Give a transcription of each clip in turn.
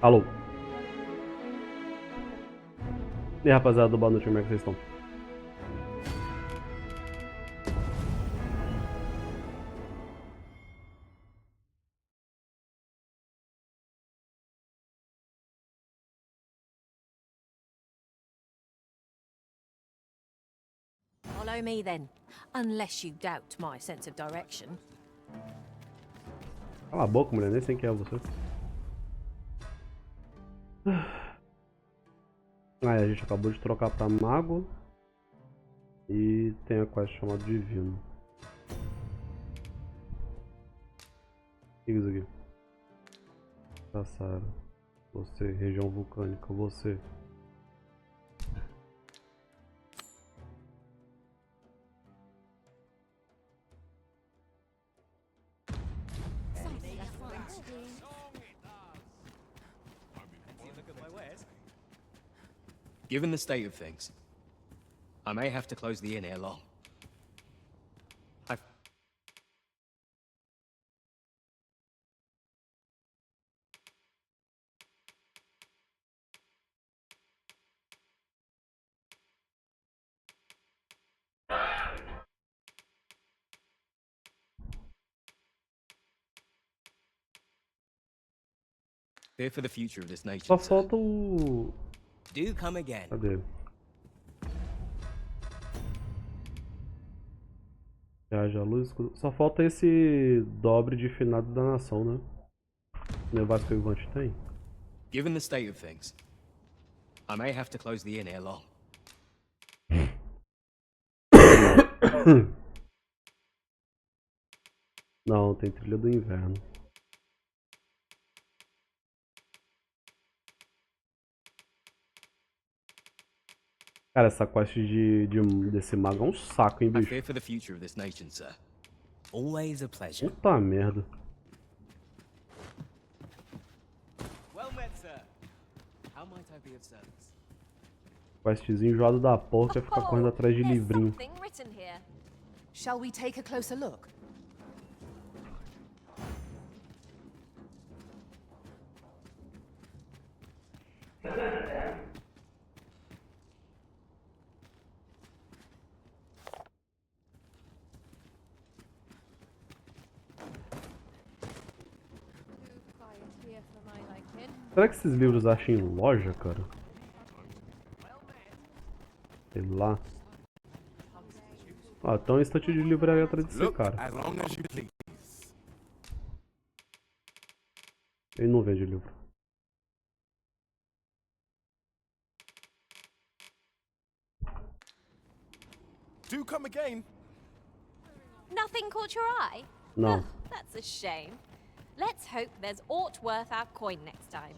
Alô. E aí, rapaziada do boa noite, como é que vocês estão? Follow me then, unless you doubt my sense of direction. Cala a boca, mulher, nem sei quem é você. Aí, a gente acabou de trocar pra mago. E tem a quest chamada divino. O que é isso aqui? Sassara. Você, região vulcânica, você. Given the state of things, I may have to close the inn ere long. Fear for the future of this nation, Só sir. falta o... Do come again. Cadê? Viaja a luz. Só falta esse dobre de finado da nação, né? Nevasco que o Vivante tem. Given the state of things, I may have to close the inn ere long. Não, tem trilha do inverno. Cara, essa quest desse mago é um saco, hein, I bicho? fear for the future of this nation, sir. Always a pleasure. Puta merda. Well met, sir. How might I be of service? Questzinho enjoado da porra, quer ficar correndo atrás de there's livrinho. something written here. Shall we take a closer look? Será que esses livros acham em loja, cara? Sei lá. Ah, tem um estante de livraria atrás desse cara. Ele não vende livro. Do come again. Nothing caught your eye? Não. That's a shame. Let's hope there's aught worth our coin next time.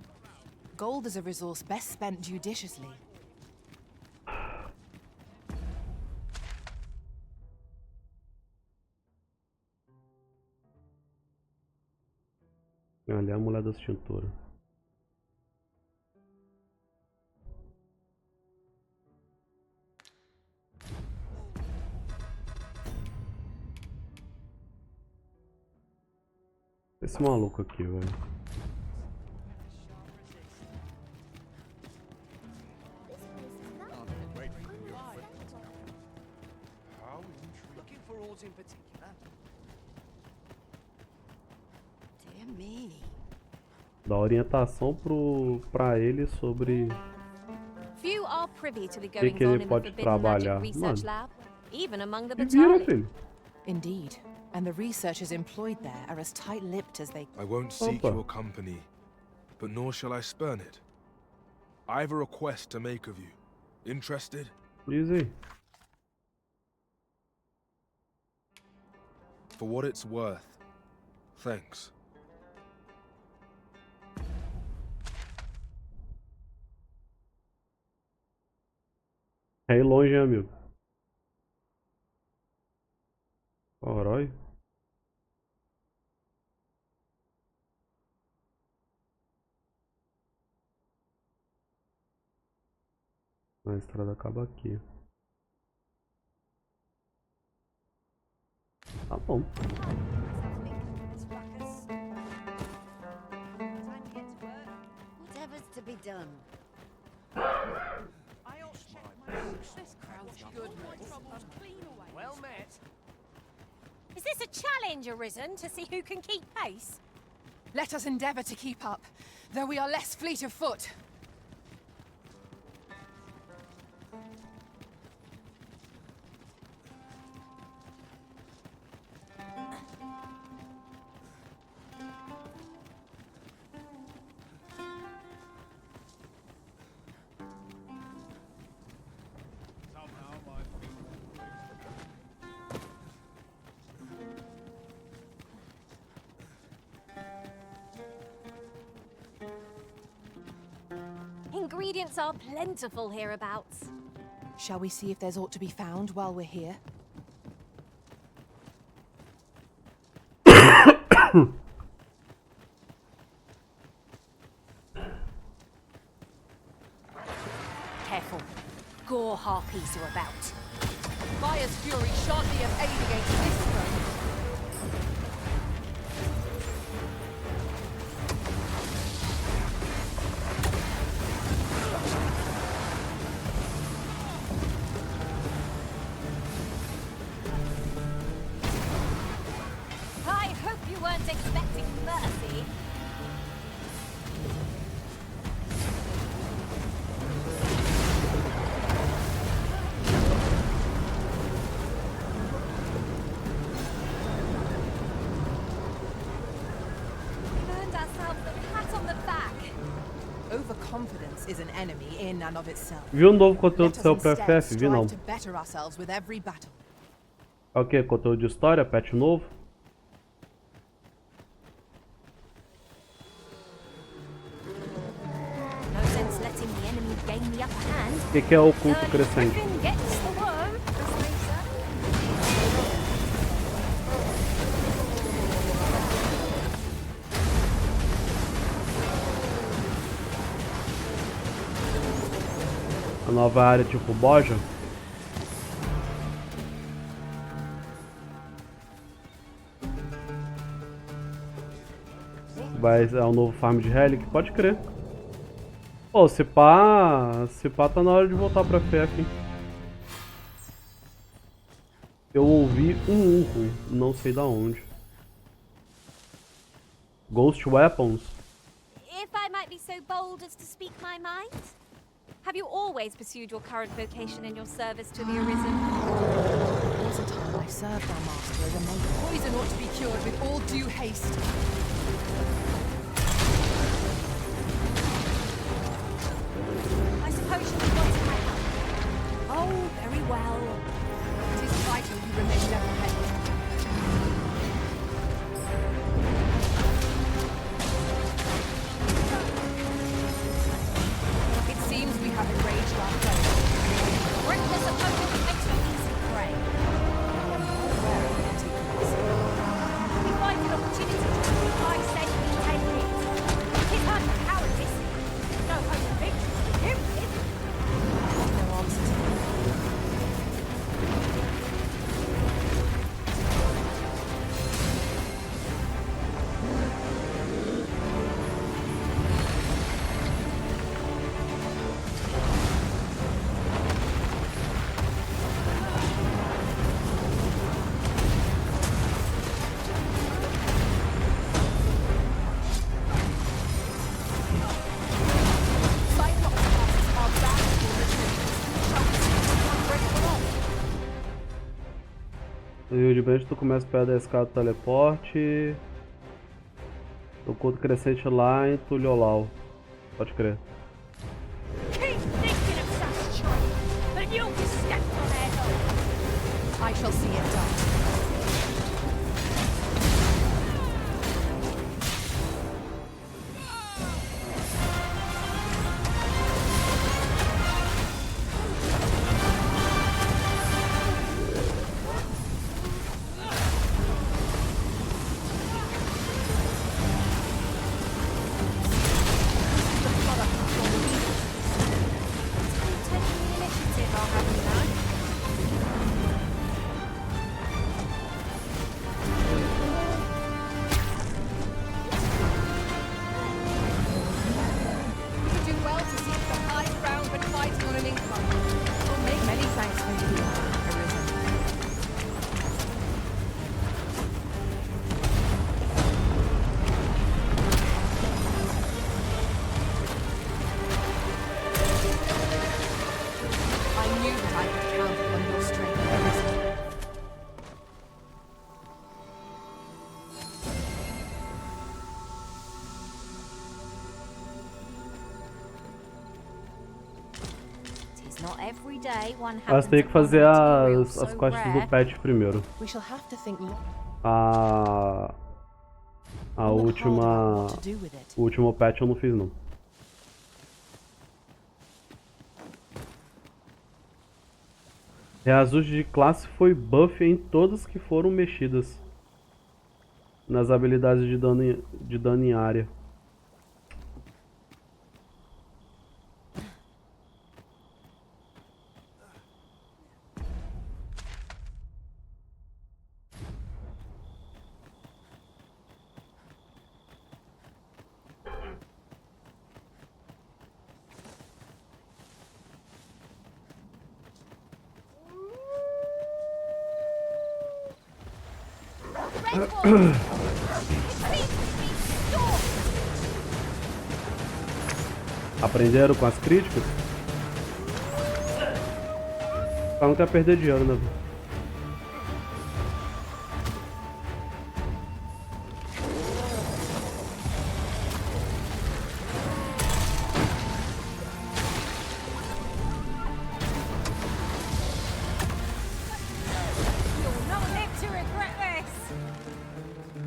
Gold is a resource best spent judiciously. Ali é a mulher das tinturas. Esse maluco aqui, velho. Looking for aught in particular? Dear me. Dá orientação pra ele sobre Few are privy to the que goings ele on in the pode Forbidden trabalhar. Magic Research Mano, Lab, even among the que vira, battalion. filho. Indeed, and the researchers employed there are as tight-lipped as they... I won't seek Opa. your company, but nor shall I spurn it. I have a request to make of you. Interested? Diz aí. For what it's worth. Thanks. É ir longe, hein, amigo. Corói. A estrada acaba aqui. Tá bom. be done. This crowd's good. Well met. Is this a challenge arisen to see who can keep pace? Let us endeavor to keep up, though we are less fleet of foot. Ingredients are plentiful hereabouts. Shall we see if there's aught to be found while we're here? Careful. Gore harpies are about. Fire's fury shan't be of aid against this foe. I hope you weren't expecting mercy. We've earned ourselves a pat on the back. Overconfidence is an enemy in and of itself. Viu um novo conteúdo Let que us saiu pra instead FF? Vi não. strive to better ourselves with every battle. É o que? Conteúdo de história? Patch novo? No sense letting the enemy gain the upper hand. O que é o culto crescente? Griffin gets the worm, as they say. A nova área tipo Boja? É o novo farm de Relic? Pode crer. Pô, se pá tá na hora de voltar pra FF, hein? Eu ouvi um urro, não sei da onde. Ghost Weapons? If I might be so bold as to speak my mind, have you always pursued your current vocation in your service to the Arisen? There was a time I served our master as a maid. Poison ought to be cured with all due haste. I suppose you would want to my help. Oh, very well. It is vital you remain level-headed. It seems we have enraged our foe. Reckless opponent makes for easy prey. I am well aware of the antiquities. We find an opportunity to I said we take it. It is hard for cowardice. No hope of victory for you, is it? No answer to that. No de Band tu começa perto da escada do teleporte. O culto crescente lá em Tuliolau. Pode crer. Keep thinking of such choice, and you'll be stepped on their toes. I shall see it done. Taking the initiative, I'll have you know. not every day one Mas happens tem que upon fazer material as so quests do rare. pet primeiro. We shall have to think A long and hard about última... what to do with it. O último patch eu não fiz não. Reajuste de classe foi buff em todas que foram mexidas. Nas habilidades de dano em área. Red Wolf! It seems to be stalked! Aprenderam com as críticas? Só não quer perder dinheiro, né? You'll not live to regret this!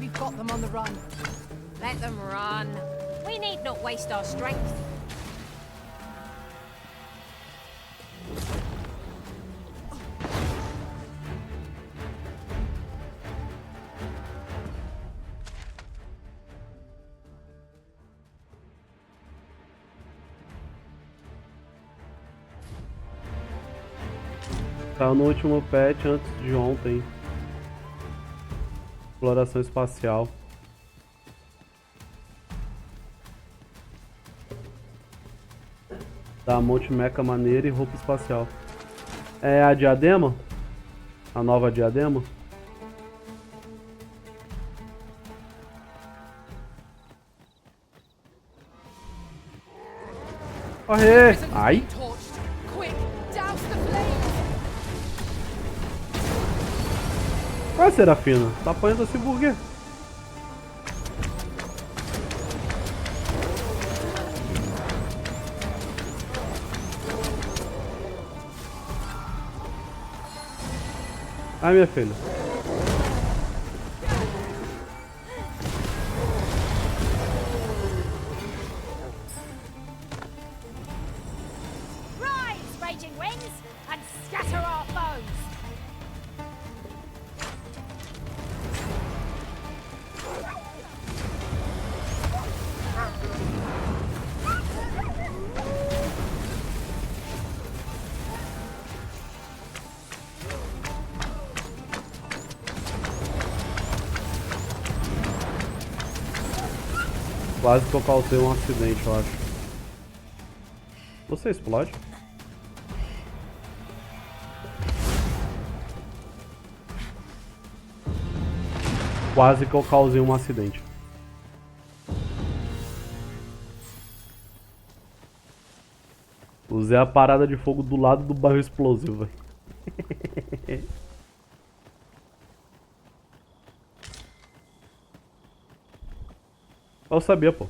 We've got them on the run. Let them run. We need not waste our strength. Saiu no último patch antes de ontem. Exploração espacial. Da monte meca maneira e roupa espacial. É a diadema? A nova diadema? Corre! Prison's Ai! being torched. Quick, douse the flames. Vai, Serafina. Tá apanhando assim por quê? Ai, minha filha. Rise, raging winds, and scatter our foes! Quase que eu causei um acidente, eu acho. Você explode? Quase que eu causei um acidente. Usei a parada de fogo do lado do barril explosivo. Eu sabia, pô.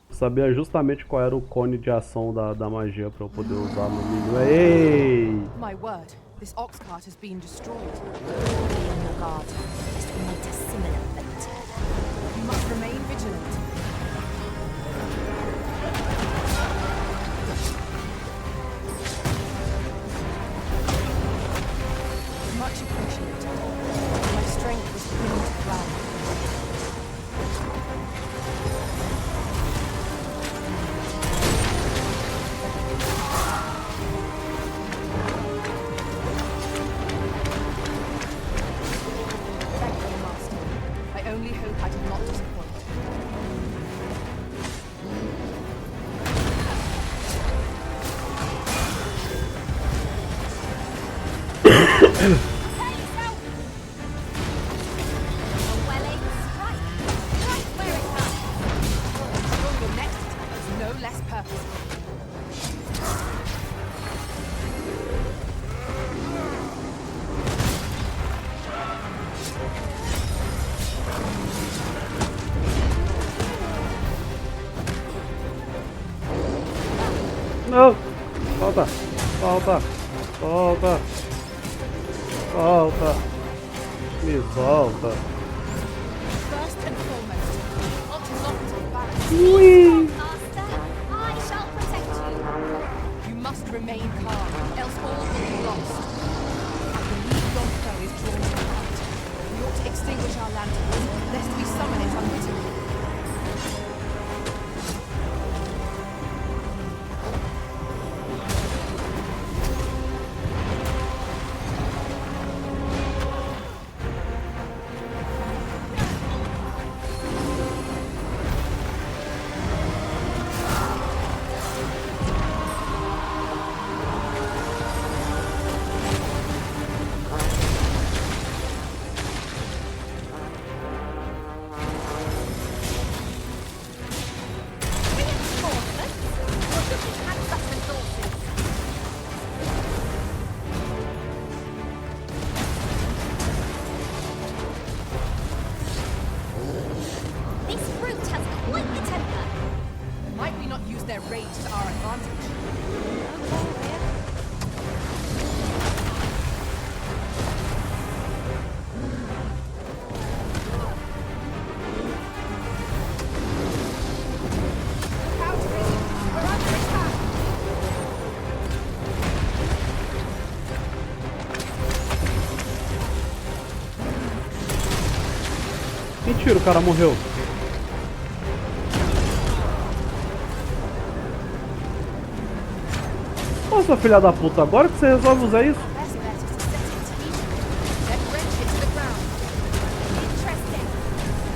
Eu sabia justamente qual era o cone de ação da magia pra eu poder usar no nível. Ei! My word, this ox cart has been destroyed. Be on your guard, lest we meet a similar fate. You must remain vigilant. Much appreciated. My strength was bringing to ground. Thank you, Master. I only hope I did not disappoint. Prepare yourself! A well-aimed strike, right where it comes! Ensure your next attack is no less purposeful. Não! Só Solta! Solta! Solta! Solta! Me solta! First and foremost, we ought not to balance. Ui! Master, I shall protect you. You must remain calm, else all will be lost. I believe your foe is drawn to the light. We ought to extinguish our lanterns, lest we summon it unwittingly. Reinforcements? Or should we have such resources? This brute has quite the temper. Might we not use their rage to our advantage? Look out, Rick. We're under attack. Mentira, o cara morreu. Nossa, filha da puta, agora que você resolve usar isso? Best bet is to set it to heat. Then wrench it to the ground. Interesting.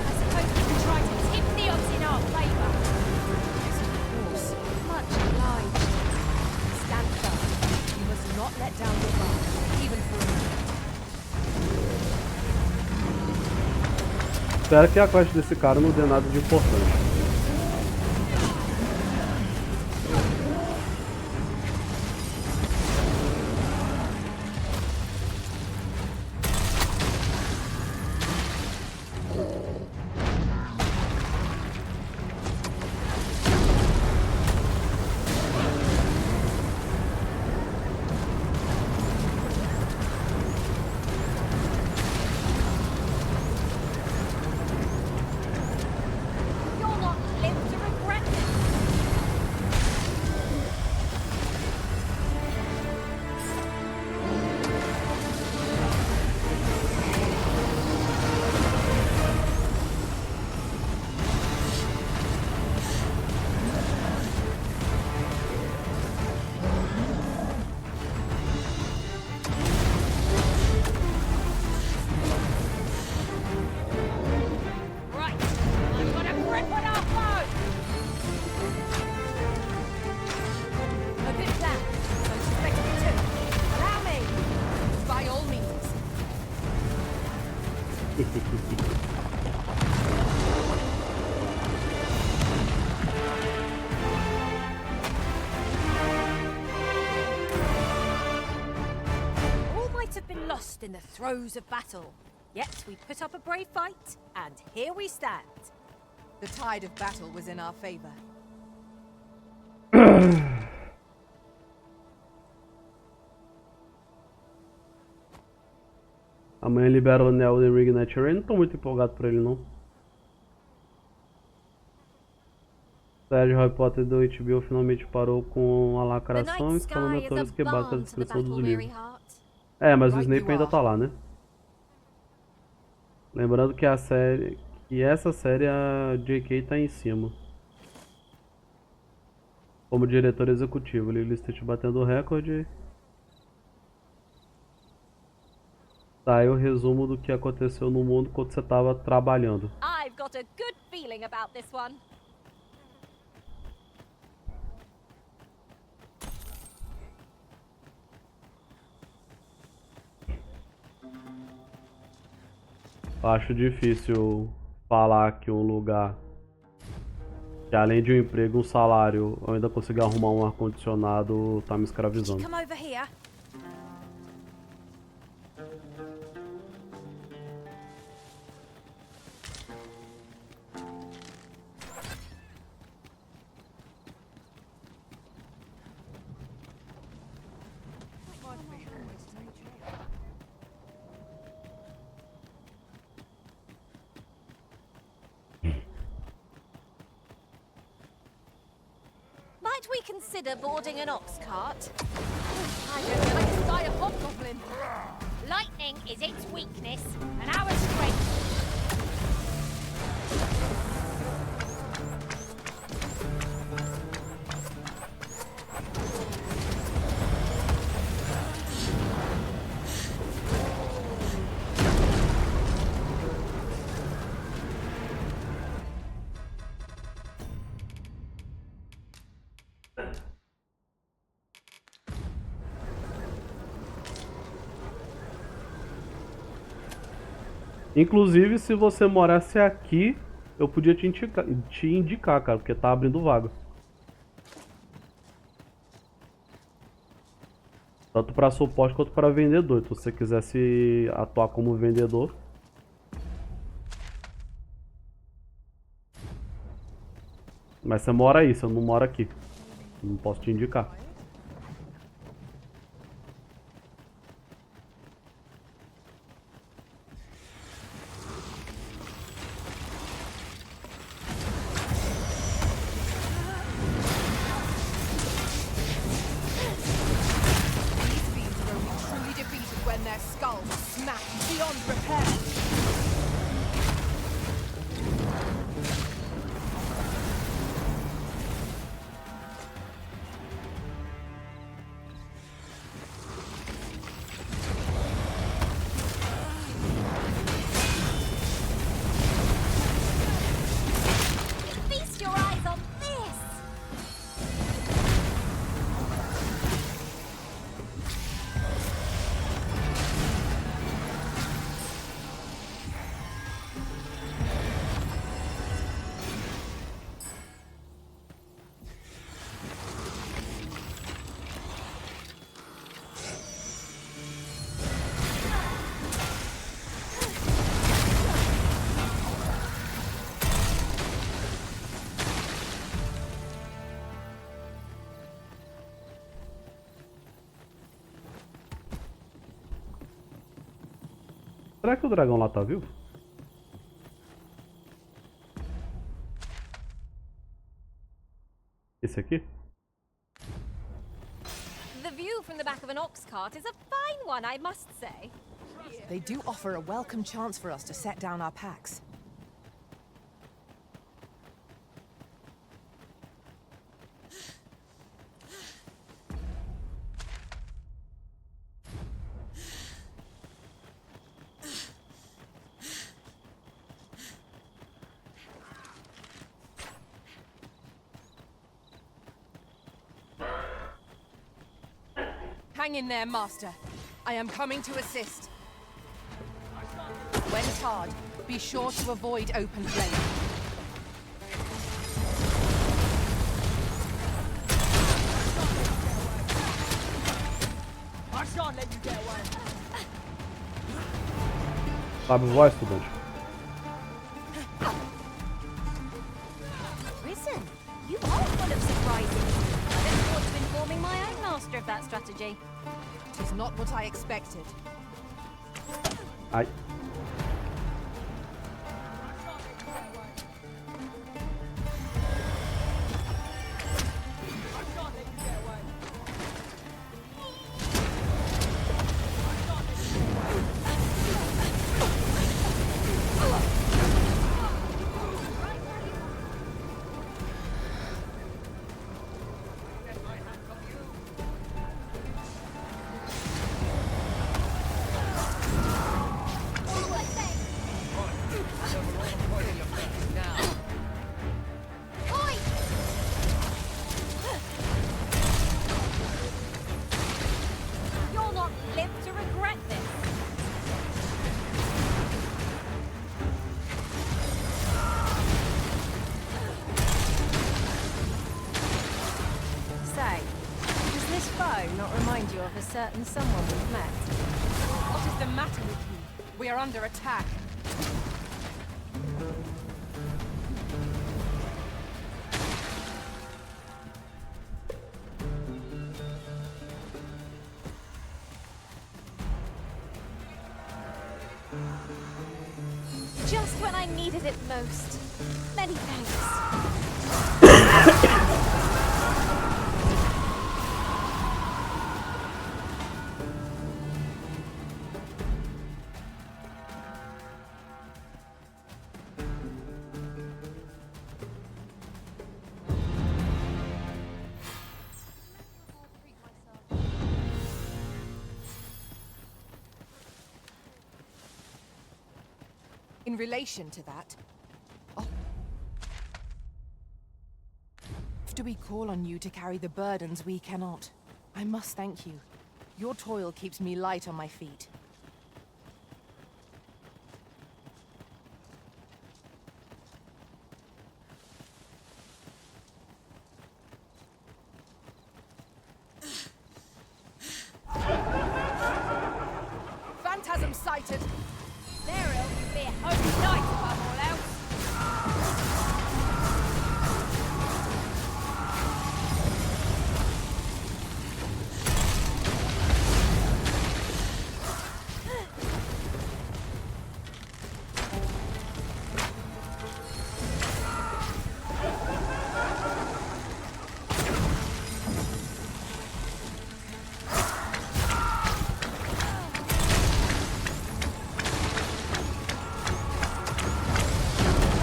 I suppose we can try to tip the odds in our favour. Yes, of course. Much obliged. Stand firm. You must not let down your guard, even for a moment. Espero que a quest desse cara não dê nada de importante. You'll not live to regret it. Right, I've got a grip on our foe. A good plan. So suspect me too. Allow me. By all means. All might have been lost in the throes of battle. Yet we put up a brave fight, and here we stand. The tide of battle was in our favor. Amanhã libera o anel de Reignite Rain. Não tô muito empolgado por ele, não. A série Harry Potter do HBO finalmente parou com a The lacração e night os sky is caluniadores a que batem a balm to the descrição dos battle-weary livros. heart. É, mas o Right Snape you ainda are. tá lá, né? Lembrando que essa série a J.K. tá em cima. Como diretor executivo, Lilo Stitch batendo o recorde. Tá aí o resumo do que aconteceu no mundo quando você tava trabalhando. I've got a good feeling about this one. Acho difícil falar que um lugar que além de um emprego, um salário, eu ainda conseguir arrumar um ar-condicionado, tá me escravizando. Come over here. we consider boarding an ox cart? I don't feel like to die a hobgoblin. Lightning is its weakness, and our strength. Inclusive, se você morasse aqui, eu podia te indicar, cara, porque tá abrindo vaga. Tanto para suporte quanto para vendedor. Então, se você quisesse atuar como vendedor. Mas você mora aí, você não mora aqui. Não posso te indicar. These beams are only truly defeated when their skulls are smashed beyond repair. Feast your eyes on this! Será que o dragão lá tá vivo? Esse aqui? The view from the back of an ox cart is a fine one, I must say. They do offer a welcome chance for us to set down our packs. Hang in there, Master. I am coming to assist. When tarred, be sure to avoid open flame. I shan't let you get away. Sabe voar, estudante? Listen, you are full of surprises. I look forward to informing my own master of that strategy. It is not what I expected. Ai. Oi! You'll not live to regret this. Say, does this foe not remind you of a certain someone we've met? What is the matter with you? We are under attack. Just when I needed it most. Many thanks. In relation to that, after we call on you to carry the burdens we cannot, I must thank you. Your toil keeps me light on my feet. Phantasm sighted! There will be a holy night above all else.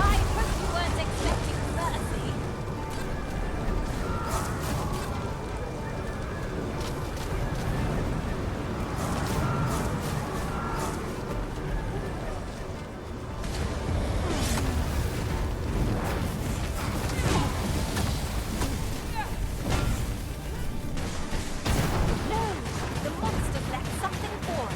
I hope you weren't expecting mercy. No, the monsters left something for us.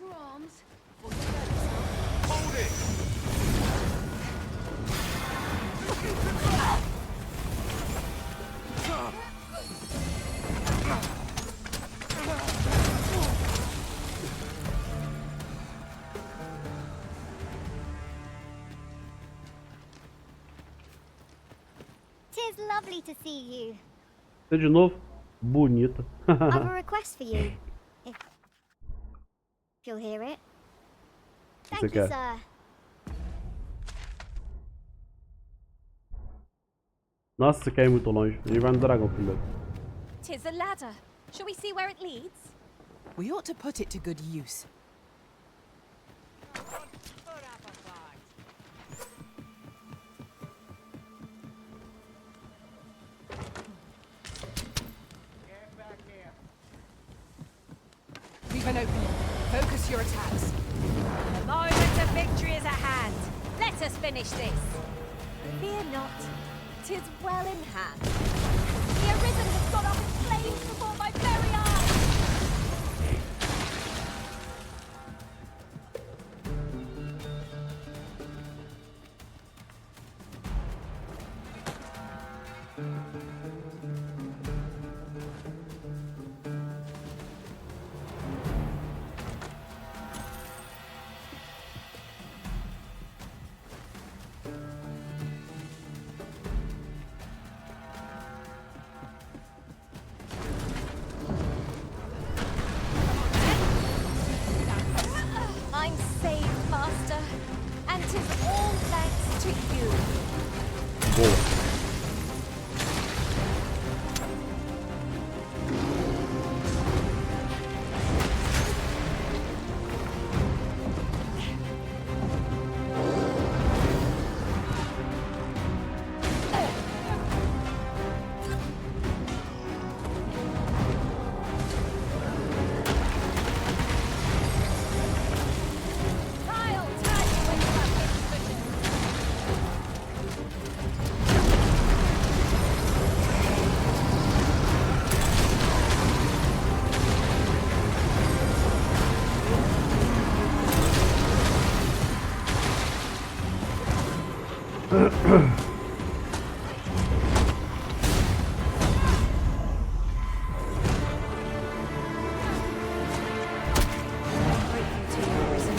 Your arms. Hold it! Tis lovely to see you. Você de novo? Bonita. I've a request for you. If you'll hear it. Você Thank you, quer? sir. Nossa, você quer ir muito longe. A gente vai no dragão primeiro. 'Tis a ladder. Shall we see where it leads? We ought to put it to good use. Leave an opening. Focus your attacks. The moment of victory is at hand. Let us finish this. Fear not. 'Tis well in hand. The Arisen has gone up in flames before my very eyes. I'm saved, Master, and 'tis all thanks to you. Boa. I'll tell you when you have this vision. Grateful to you, Arisen.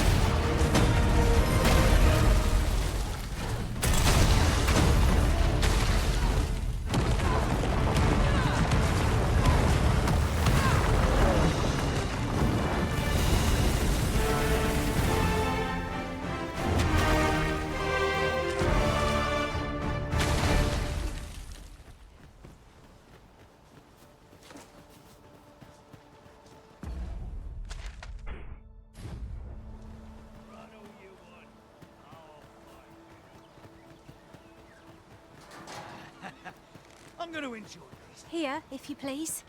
Here, if you please.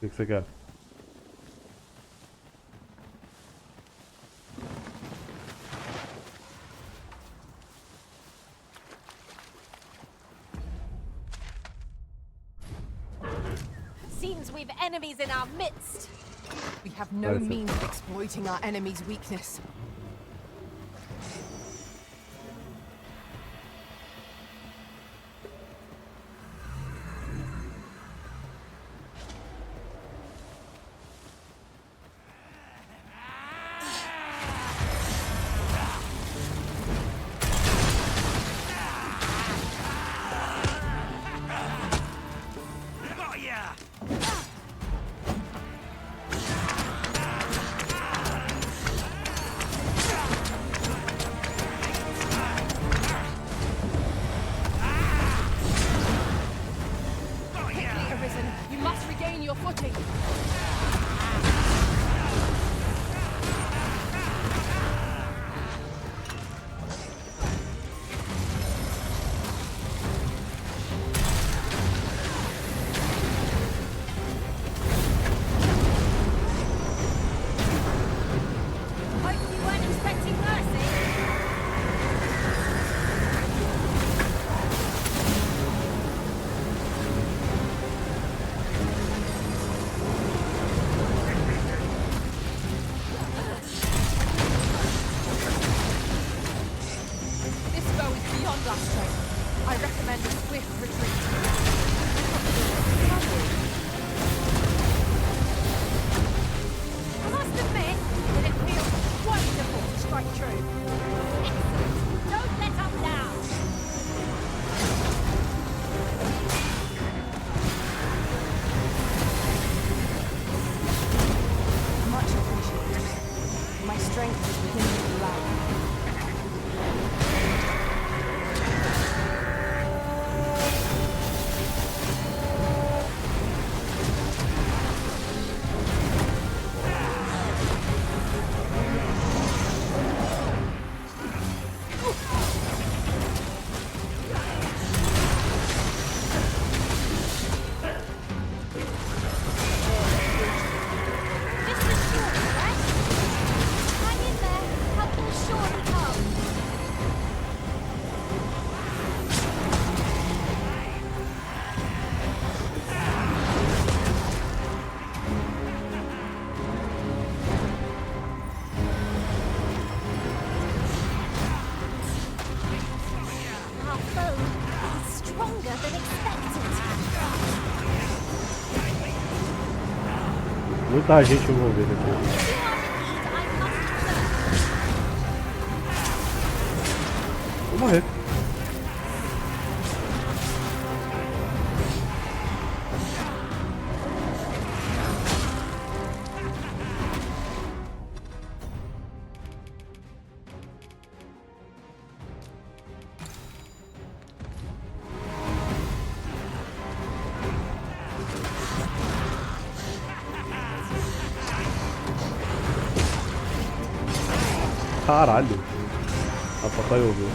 O que você quer? Seems we've enemies in our midst. We have no That's it. means of exploiting our enemy's weakness. You must regain your footing. Hope you weren't expecting mercy. This foe is beyond our strength. I recommend a swift retreat. I must admit that it feels wonderful to strike true. Excellent. Don't let us down. Much appreciated. My strength is beginning to lag. This is short, right? Hang in there. Help will surely come. Our foe is stronger than expected. Muita gente envolvida aqui. If you are in need, I must serve. Vou morrer. Caralho. A papai ouviu.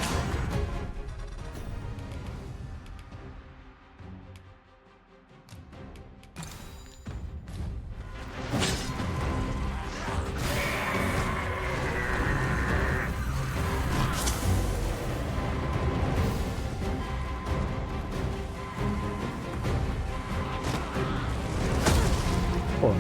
Pô.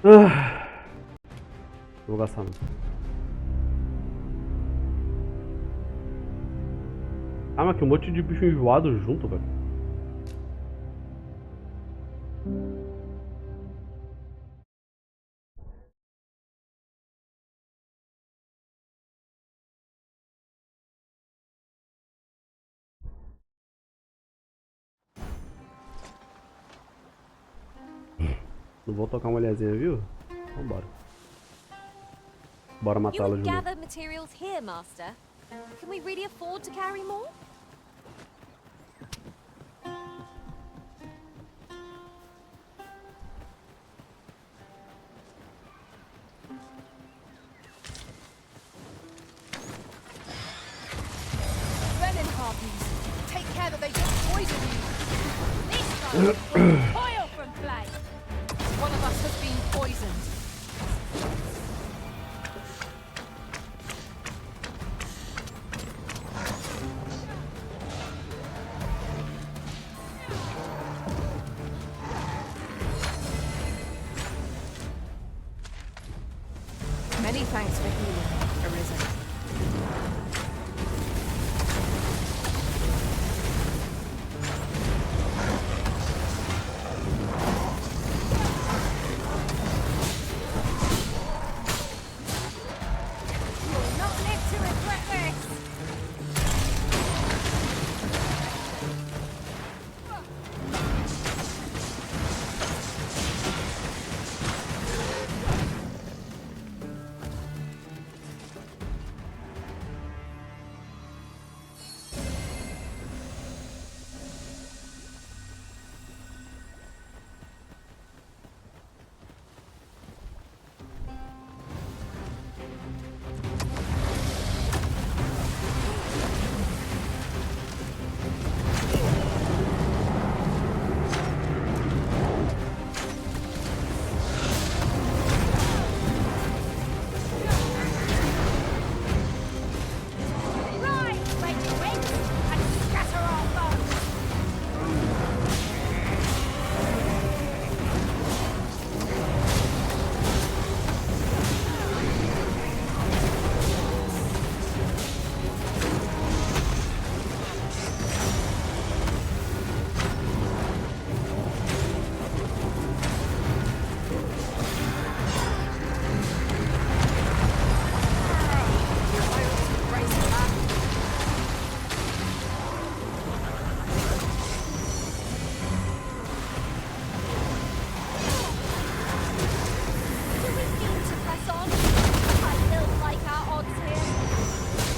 Não vou gastar não. Ah, mas que um monte de bicho enjoado junto, velho. Não vou tocar uma mulherzinha, viu? Vambora. Bora You matá-la would de novo. gather materials here, Master. Can we really afford to carry more? Venom harpies. Take care that they don't poison you. This one will boil from flame. One of us has been poisoned. Many thanks for healing, Arisen. You will not live to regret this. Right, spread your wings and scatter our foes. Do we need to press on? I don't like our odds here.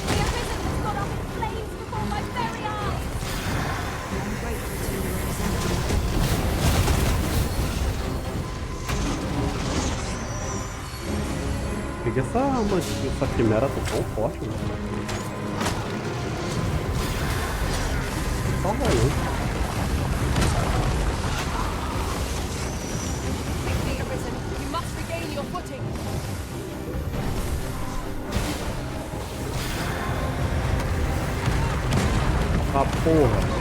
The Arisen has gone up in flames before my very eyes. I'm grateful to you, Arisen. Por que essa quimera tá tão forte, mano? Tá rolando. Quickly, Arisen. You must regain your footing. Ah, porra.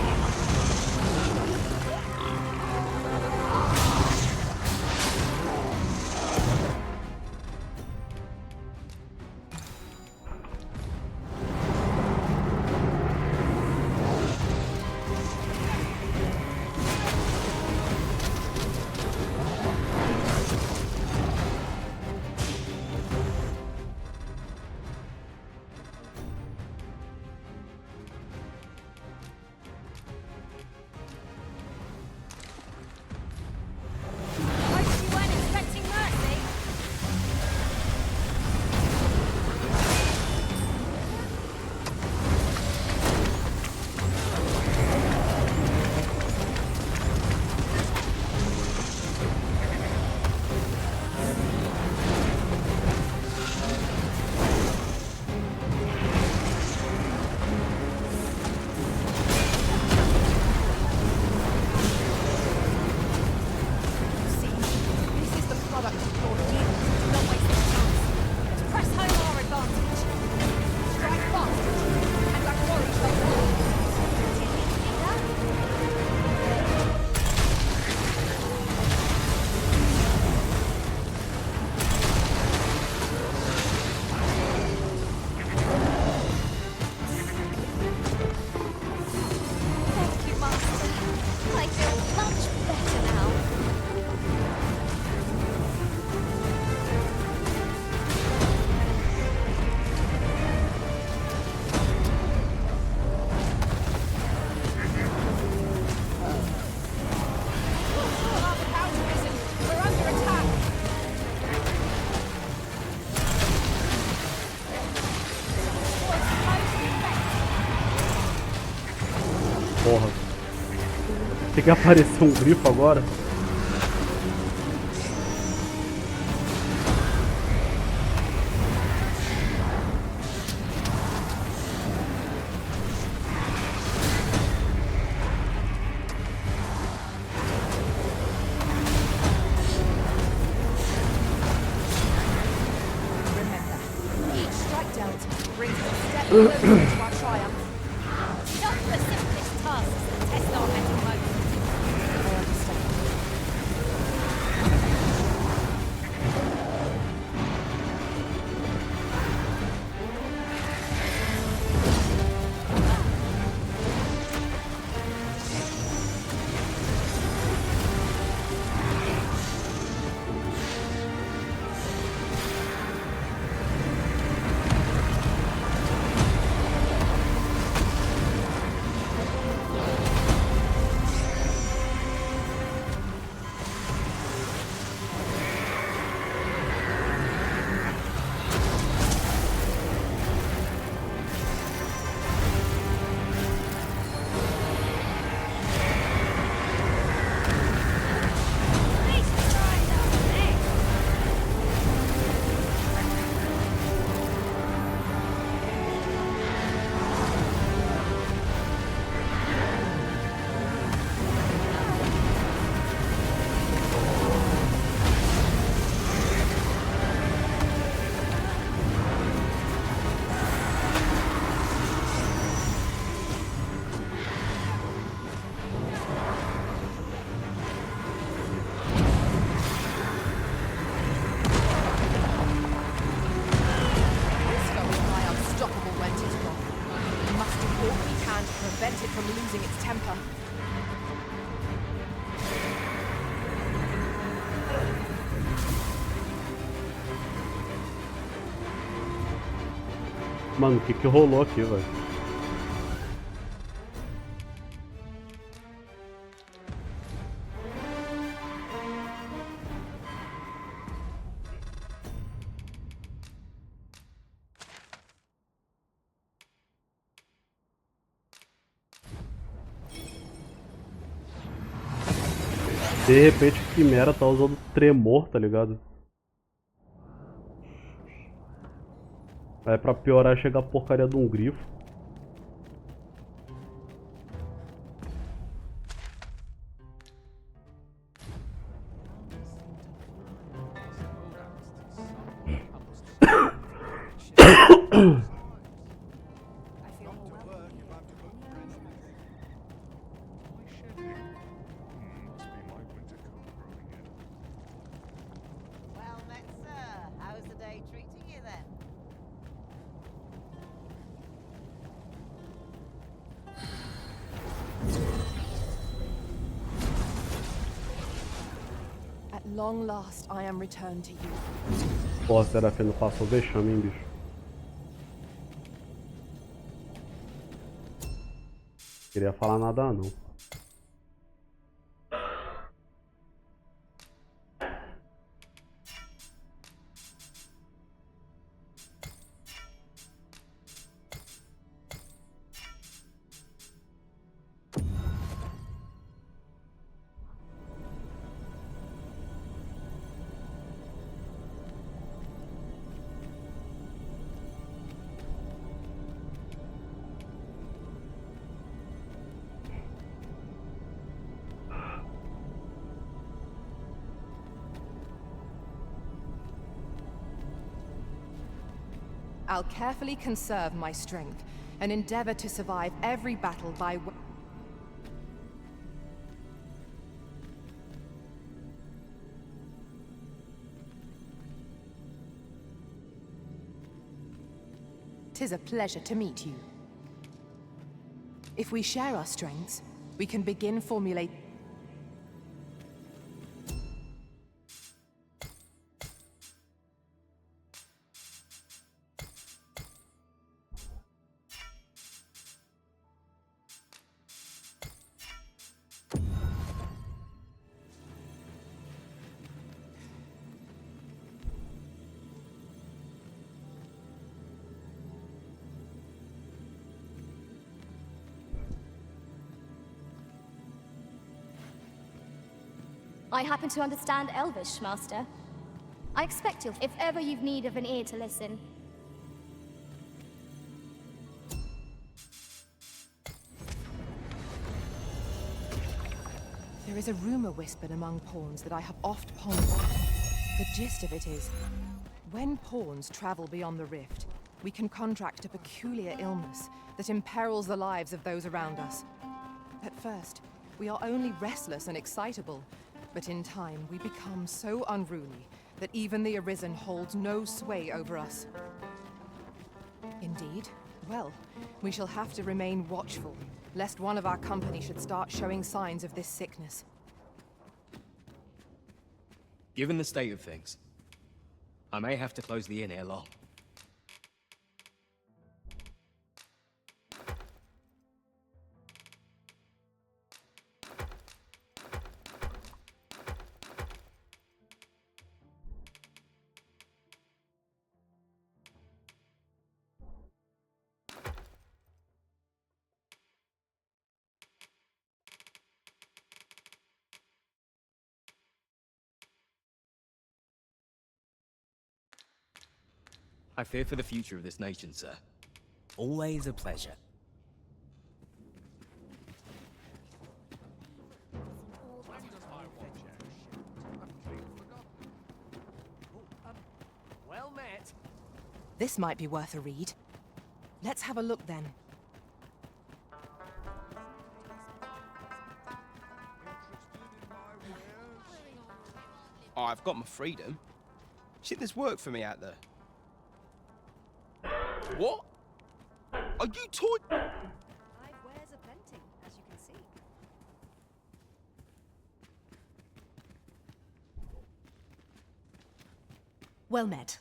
Porra. Tem que aparecer um grifo agora? Remember, each strike dealt brings us a step closer to our triumph. Not the simplest tasks that test our mental most. I understand. This foe is nigh unstoppable when 'tis wrong. We must do all we can to prevent it from losing its temper. Mano, o que que rolou aqui, velho? De repente o Quimera tá usando tremor, tá ligado? Aí pra piorar chega a porcaria de um grifo. Well met, sir. How's the day treating you then? At long last, I am returned to you. Porra, Serafim não passou vexame, hein, bicho. Queria falar nada não. I'll carefully conserve my strength and endeavor to survive every battle by "'Tis a pleasure to meet you. If we share our strengths, we can begin formulate. I happen to understand Elvish, Master. I expect you'll, if ever you've need of an ear to listen. There is a rumor whispered among pawns that I have oft pondered. The gist of it is, when pawns travel beyond the rift, we can contract a peculiar illness that imperils the lives of those around us. At first, we are only restless and excitable, but in time we become so unruly that even the Arisen holds no sway over us. Indeed, well, we shall have to remain watchful, lest one of our company should start showing signs of this sickness. Given the state of things, I may have to close the inn ere long. I fear for the future of this nation, sir. Always a pleasure. Well met. This might be worth a read. Let's have a look then. Oh, I've got my freedom. Shit, there's work for me out there. What? Are you toy? I've wares aplenty, as you can see. Well met.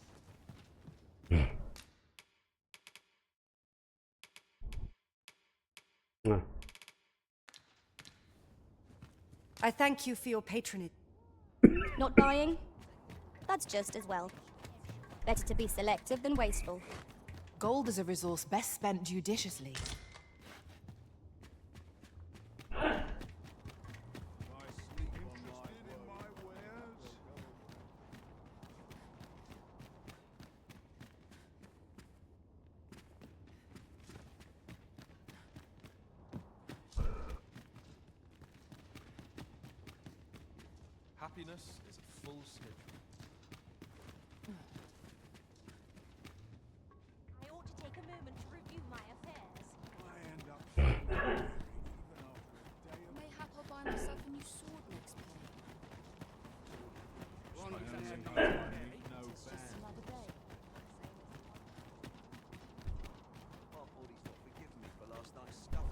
I thank you for your patronage. Not buying? That's just as well. Better to be selective than wasteful. Gold is a resource best spent judiciously. Happiness is a full schedule. I ought to take a moment to review my affairs. Mayhap I'll buy myself a new sword next play. It's just another day. Half body's not forgiven me for last night's stuff.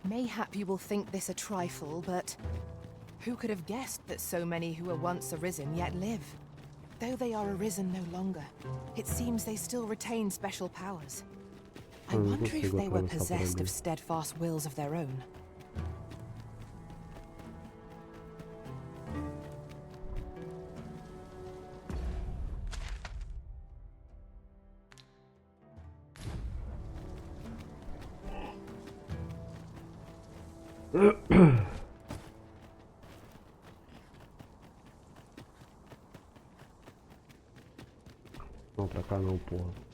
Mayhap you will think this a trifle, but who could have guessed that so many who were once arisen yet live? Though they are arisen no longer, it seems they still retain special powers. I wonder if they were possessed of steadfast wills of their own. Não, pra cá não, porra.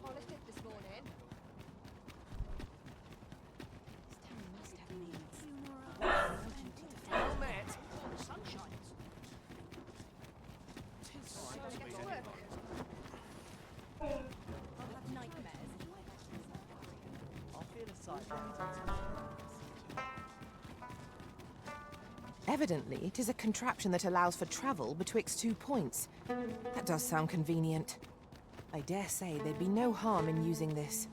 Polished it this morning. This town must have needs. Well met. Sun shines. Get to work. I'll have nightmares. I'll feel a sight better. Evidently, it is a contraption that allows for travel betwixt 2 points. That does sound convenient. I dare say there'd be no harm in using this.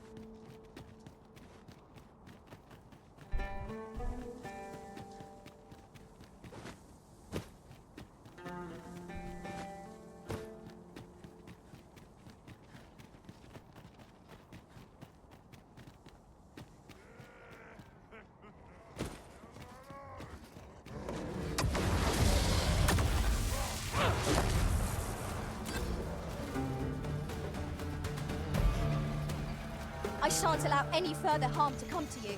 I shan't allow any further harm to come to you.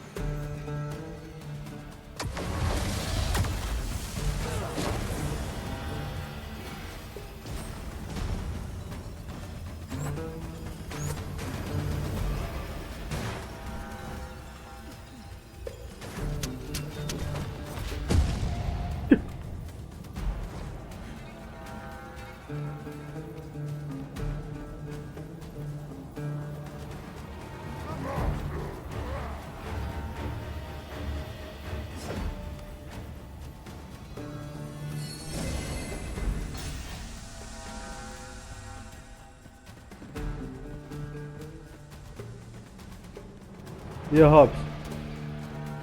E a Hobbs?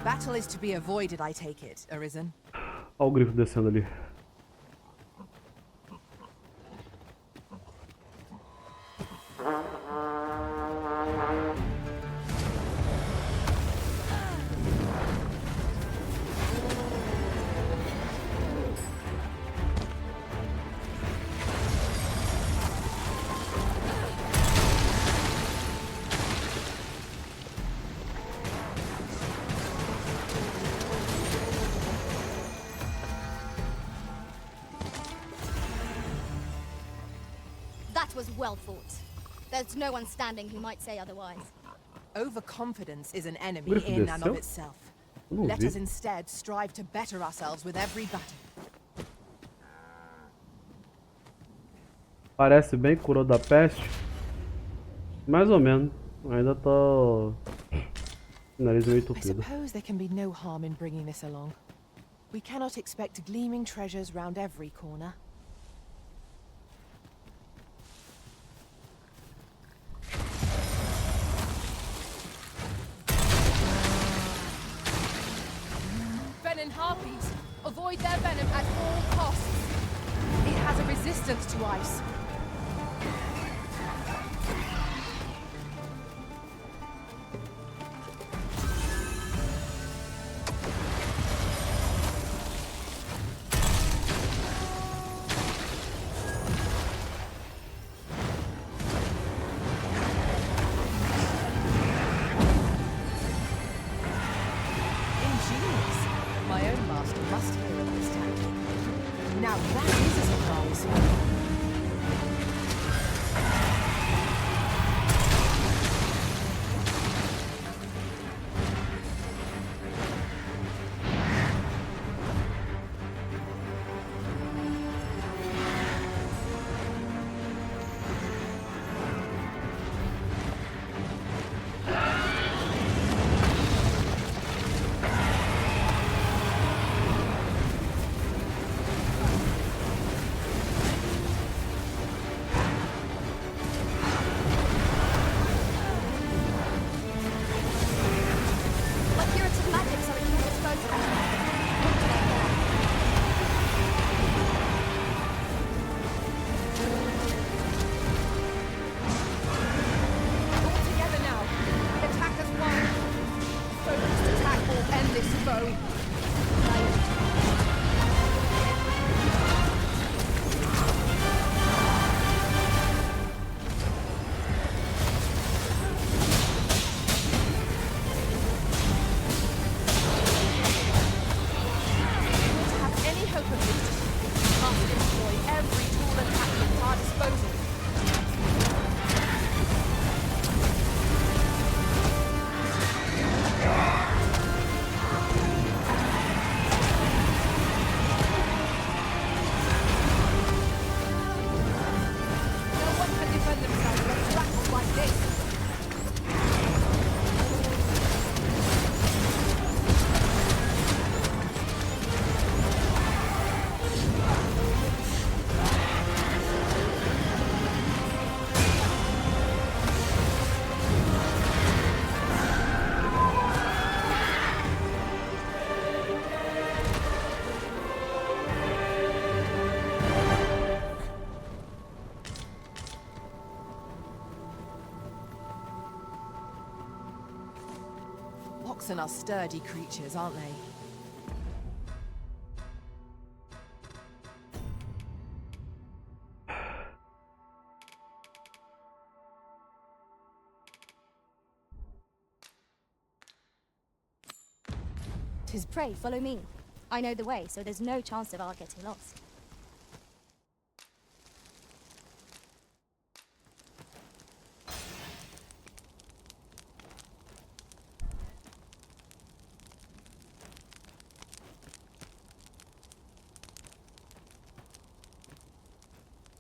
Battle is to be avoided, I take it, Arisen. Olha o grifo descendo ali. That was well fought. There's no one standing who might say otherwise. Overconfidence is an enemy Grifo in and of desceu? itself. Eu não Let vi. us instead strive to better ourselves with every battle. Parece bem curou da peste. Mais ou menos. Ainda tô... Nariz meio I entupido. suppose there can be no harm in bringing this along. We cannot expect gleaming treasures round every corner. Venom harpies! Avoid their venom at all costs! It has a resistance to ice. Ingenious. My own master must hear of this tactic. Now that is a surprise. oxen are sturdy creatures, aren't they? Pray, follow me. I know the way, so there's no chance of our getting lost.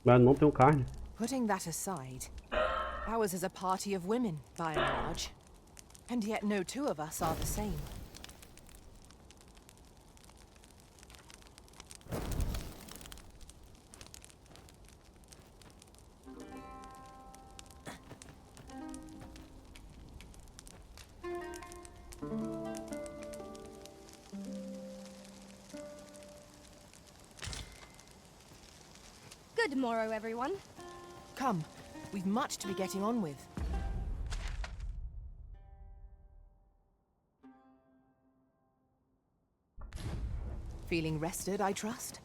Mas não tenho carne. Putting that aside, ours is a party of women, by and large. And yet no two of us are the same. Good morrow, everyone. Come, we've much to be getting on with. Feeling rested, I trust?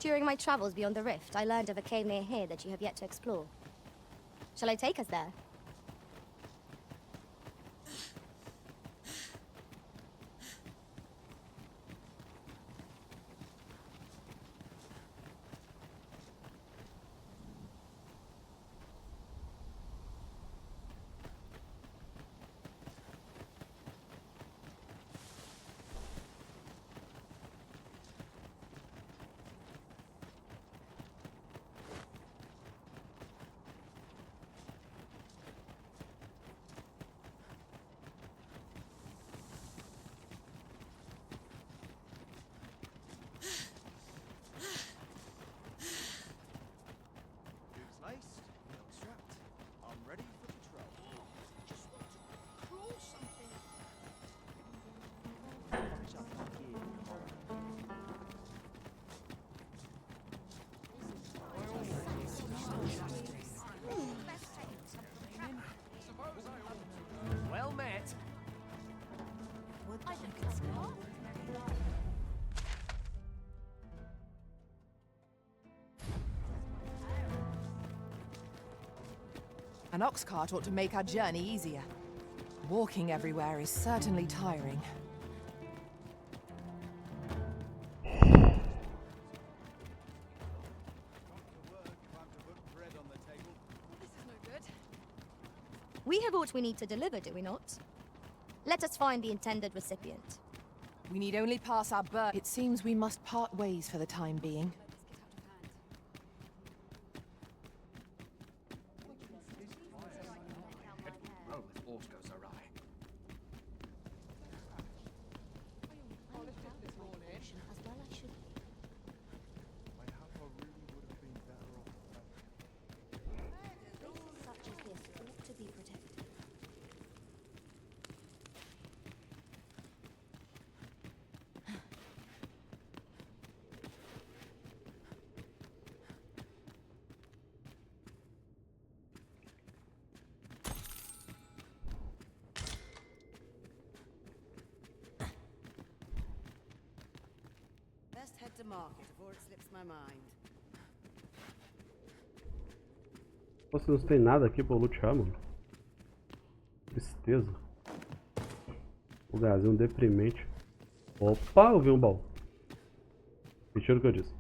During my travels beyond the rift, I learned of a cave near here that you have yet to explore. Shall I take us there? Well met. An ox cart ought to make our journey easier. Walking everywhere is certainly tiring. We have what we need to deliver, do we not? Let us find the intended recipient. We need only pass our bird. It seems we must part ways for the time being. Roll if aught goes awry. Such as this ought to be protected. Best head to market before it slips my mind. Nossa, não tem nada aqui pra eu lutear, mano. Tristeza. Lugarzinho deprimente. Opa, eu vi um baú. Mentira o que eu disse.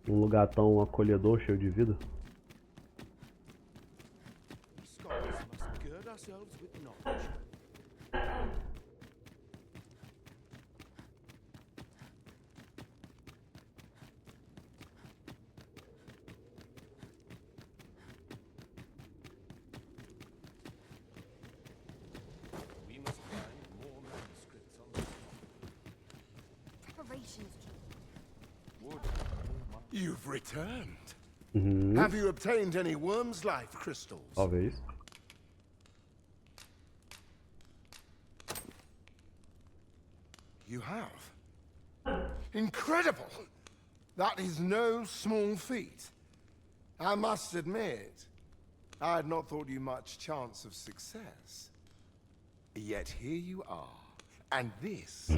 Um lugar tão acolhedor, cheio de vida. You've returned. Uhum. Have you obtained any worm's life crystals? Talvez. You have. Incredible! That is no small feat. I must admit, I had not thought you much chance of success. Yet here you are. And this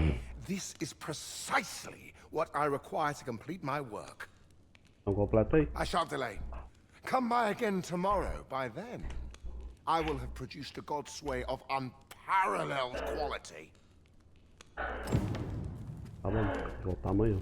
is precisely what I require to complete my work. Então completa aí. I shan't delay. Come by again tomorrow. By then, I will have produced a Godsway of unparalleled quality. Tá bom, vou voltar amanhã.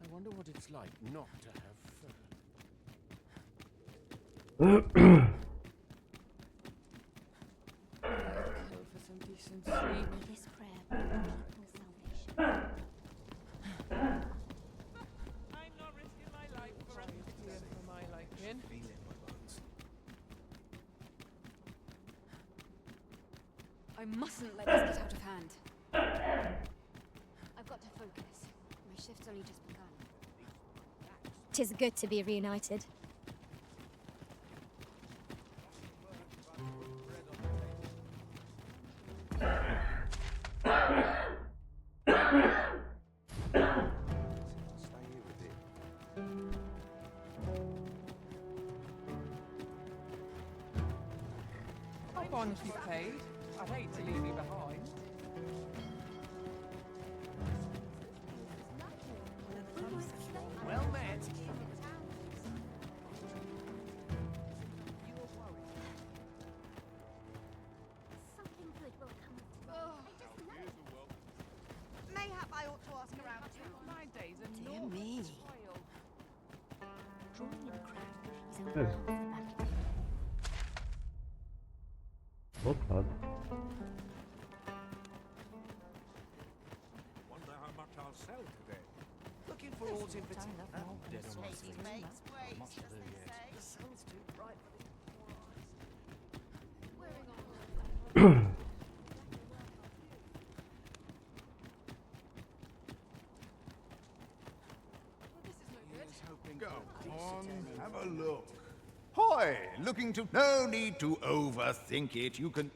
I wonder what it's like not to have fur. Kill for some decent sleep. May this prayer bring people's salvation. I'm not risking my life for a Here for my liking. Feel in my bones. I mustn't let this get out of hand. I've got to focus. My shift's only just begun. 'Tis good to be reunited. Stay here with it. I've honestly paid. I'd hate to leave you behind. well met. Something good will come of it. I just know. Mayhap I ought to ask around too. My days are Dear not me. toil. Drawing in crowd is a É. well for the back. Lotado. Wonder how much I'll sell today. Looking for all in particular. Taking makes ways, as they say. Go on, have a look. Hoy, looking to... No need to overthink it. You can...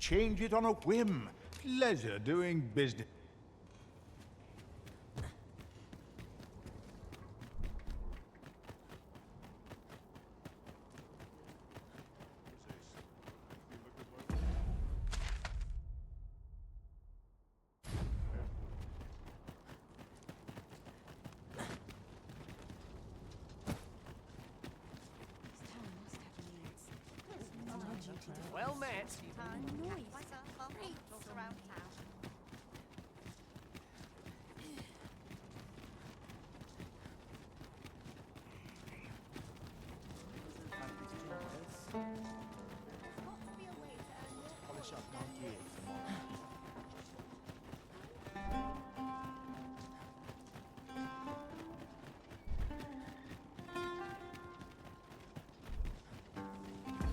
change it on a whim. Pleasure doing business. Well met.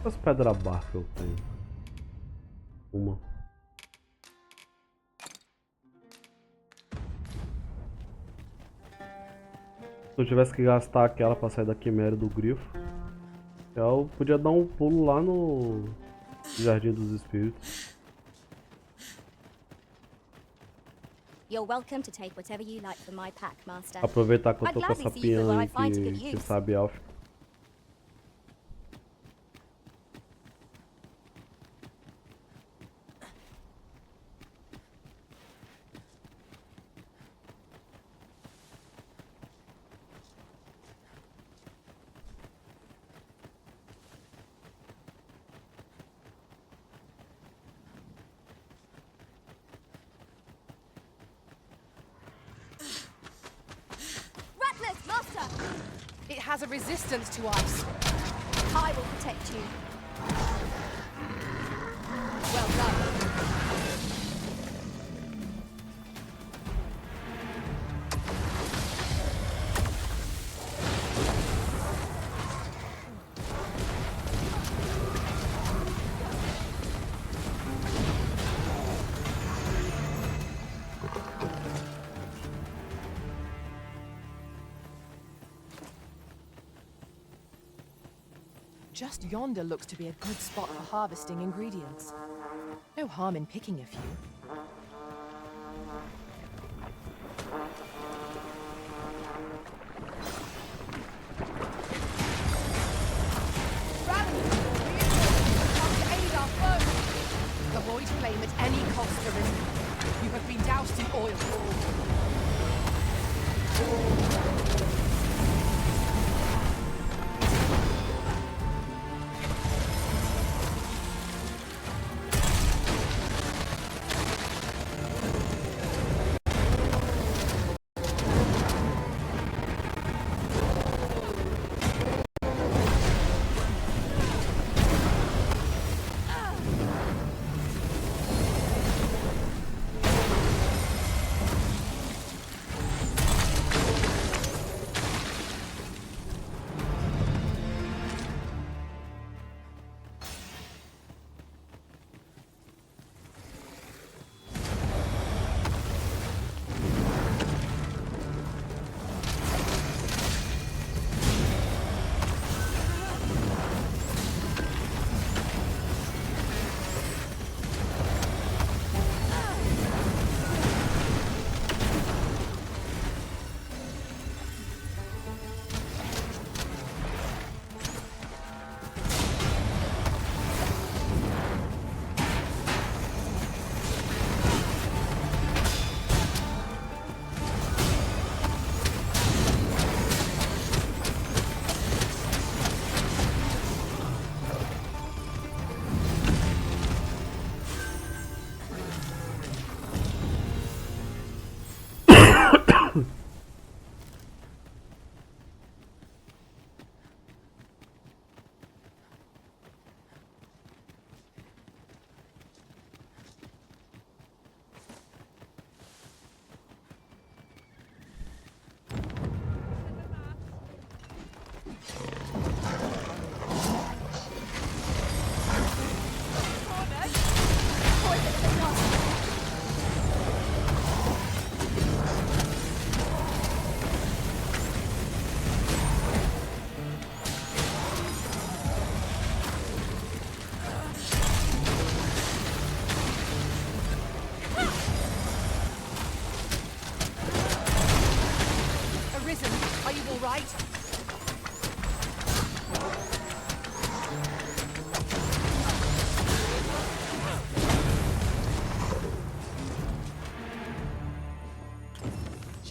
Quantas pedras barca eu tenho? Uma. Se eu tivesse que gastar aquela pra sair da quimera do grifo, eu podia dar um pulo lá no Jardim dos Espíritos. You're welcome to take whatever you like from my pack, Master. Aproveitar que eu I'd tô com gladly essa see you put what I pianha find to good que use. sabe elfo. Rattlers, Master! It has a resistance to ice. I will protect you. Well done. Just yonder looks to be a good spot for harvesting ingredients. No harm in picking a few. Avoid flame at any cost, Arisen. You have been doused in oil.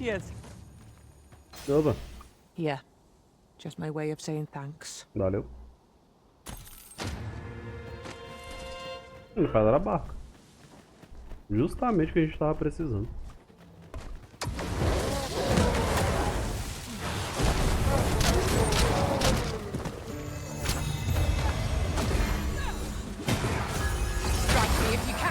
Cheers. Opa, Here. Just my way of saying thanks. valeu. Pedra barca. Justamente o que a gente tava precisando. Strike me if you can.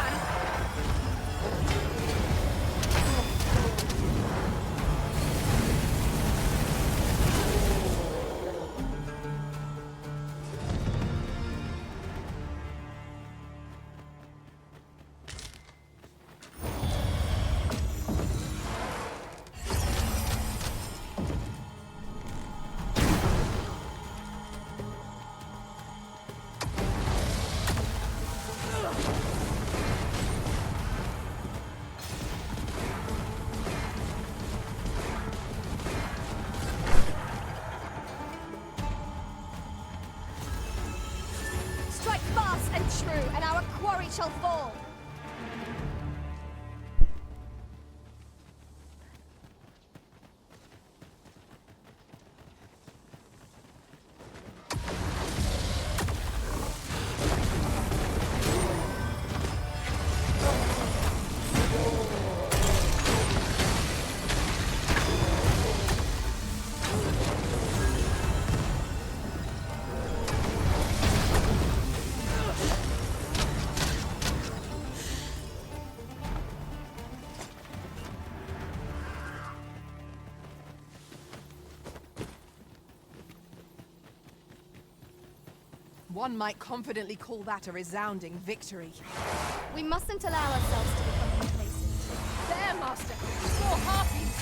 Strike fast and true, and our quarry shall fall. One might confidently call that a resounding victory. We mustn't allow ourselves to become complacent. There, Master! More harpies!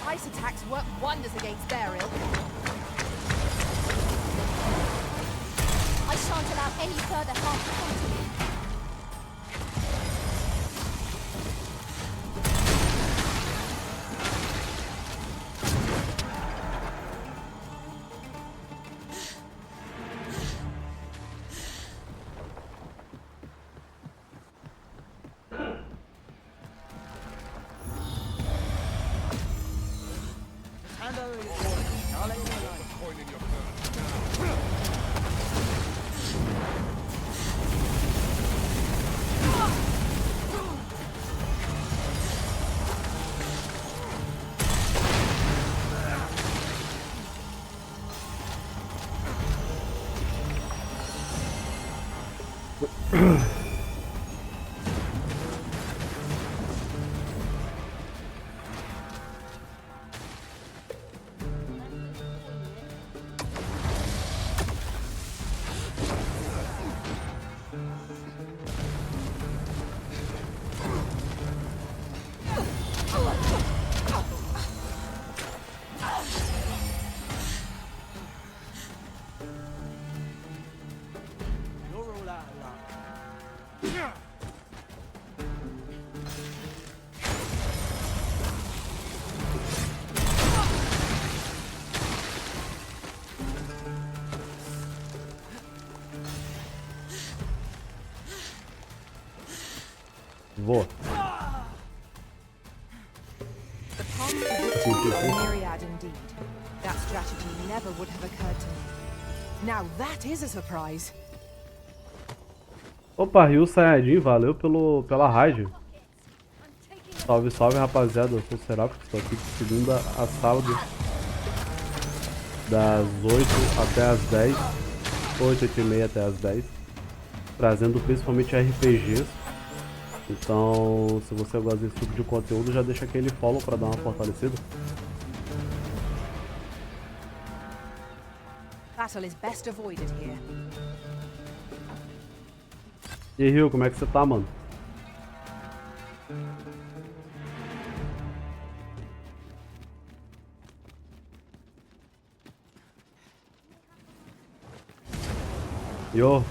Ice attacks work wonders against their ilk. I shan't allow any further harm to come to me. Hand over your coin. I'll let you alone. You're all out of luck. Vou. The path to victory are myriad indeed. That strategy never would have occurred to me. Now that is a surprise. Opa, Rio Sayajin, valeu pela raid. Salve, salve, rapaziada. Eu sou o Seraph, estou aqui de segunda a sábado, das 8 até as 10, 8 e meia até as 10, trazendo principalmente RPGs. Então, se você gosta desse tipo de conteúdo, já deixa aquele follow para dar uma fortalecida. Battle is best avoided here. E aí, Rio, como é que você tá, mano? Yo.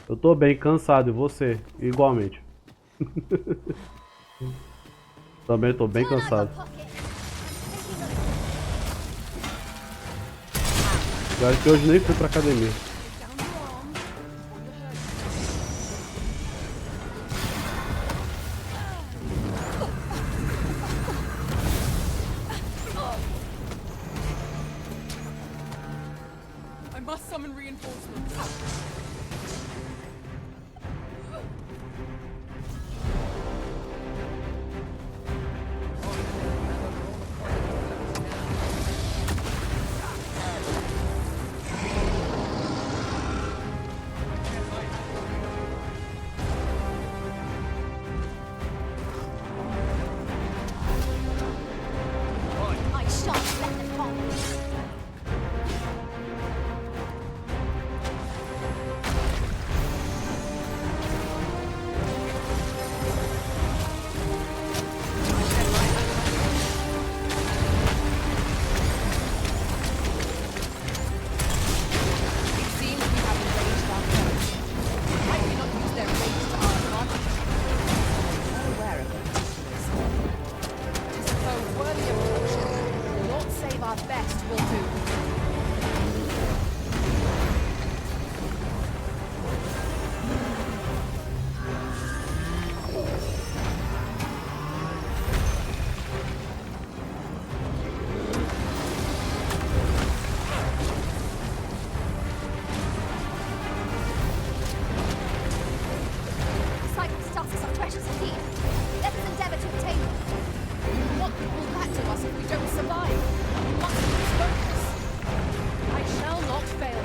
Eu tô bem cansado, e você? Igualmente. Também tô bem cansado. Eu acho que hoje nem fui pra academia. I must summon reinforcements. I shan't let them fall. It seems we have engaged our foes. Why do we not use their rage to our advantage? I'm aware of the particulars. It is a foe worthy of caution. Not save our best will do. The cycle starts us on treasures indeed. Let us endeavor to obtain them. What will pull back to us if we don't survive? We must lose focus. I shall not fail.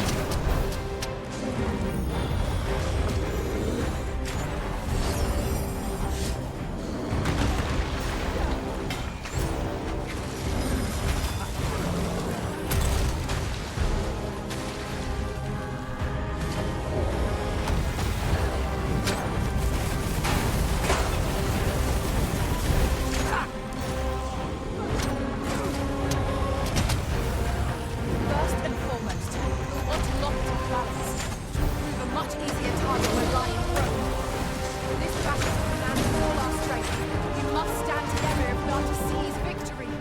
First and foremost, we want to lock to balance. To prove a much easier target when lying prone. This battle demands all our strength. We must stand together if we are to seize victory.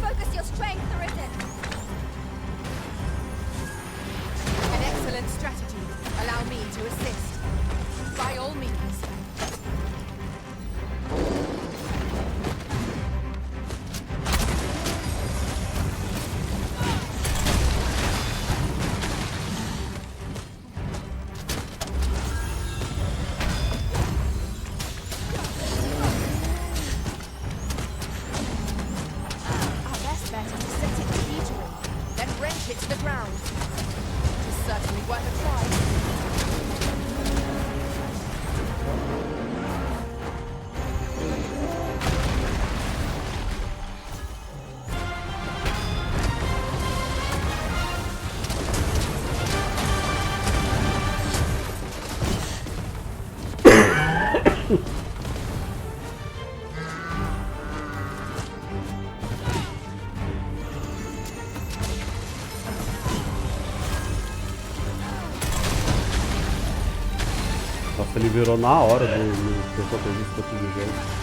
Focus your strength, Arisen. An excellent strategy. Allow me to assist. By all means. Our best bet is to set it repeatedly, then wrench it to the ground. It is certainly worth a try. Nossa, ele virou na hora do protagonista do jogo.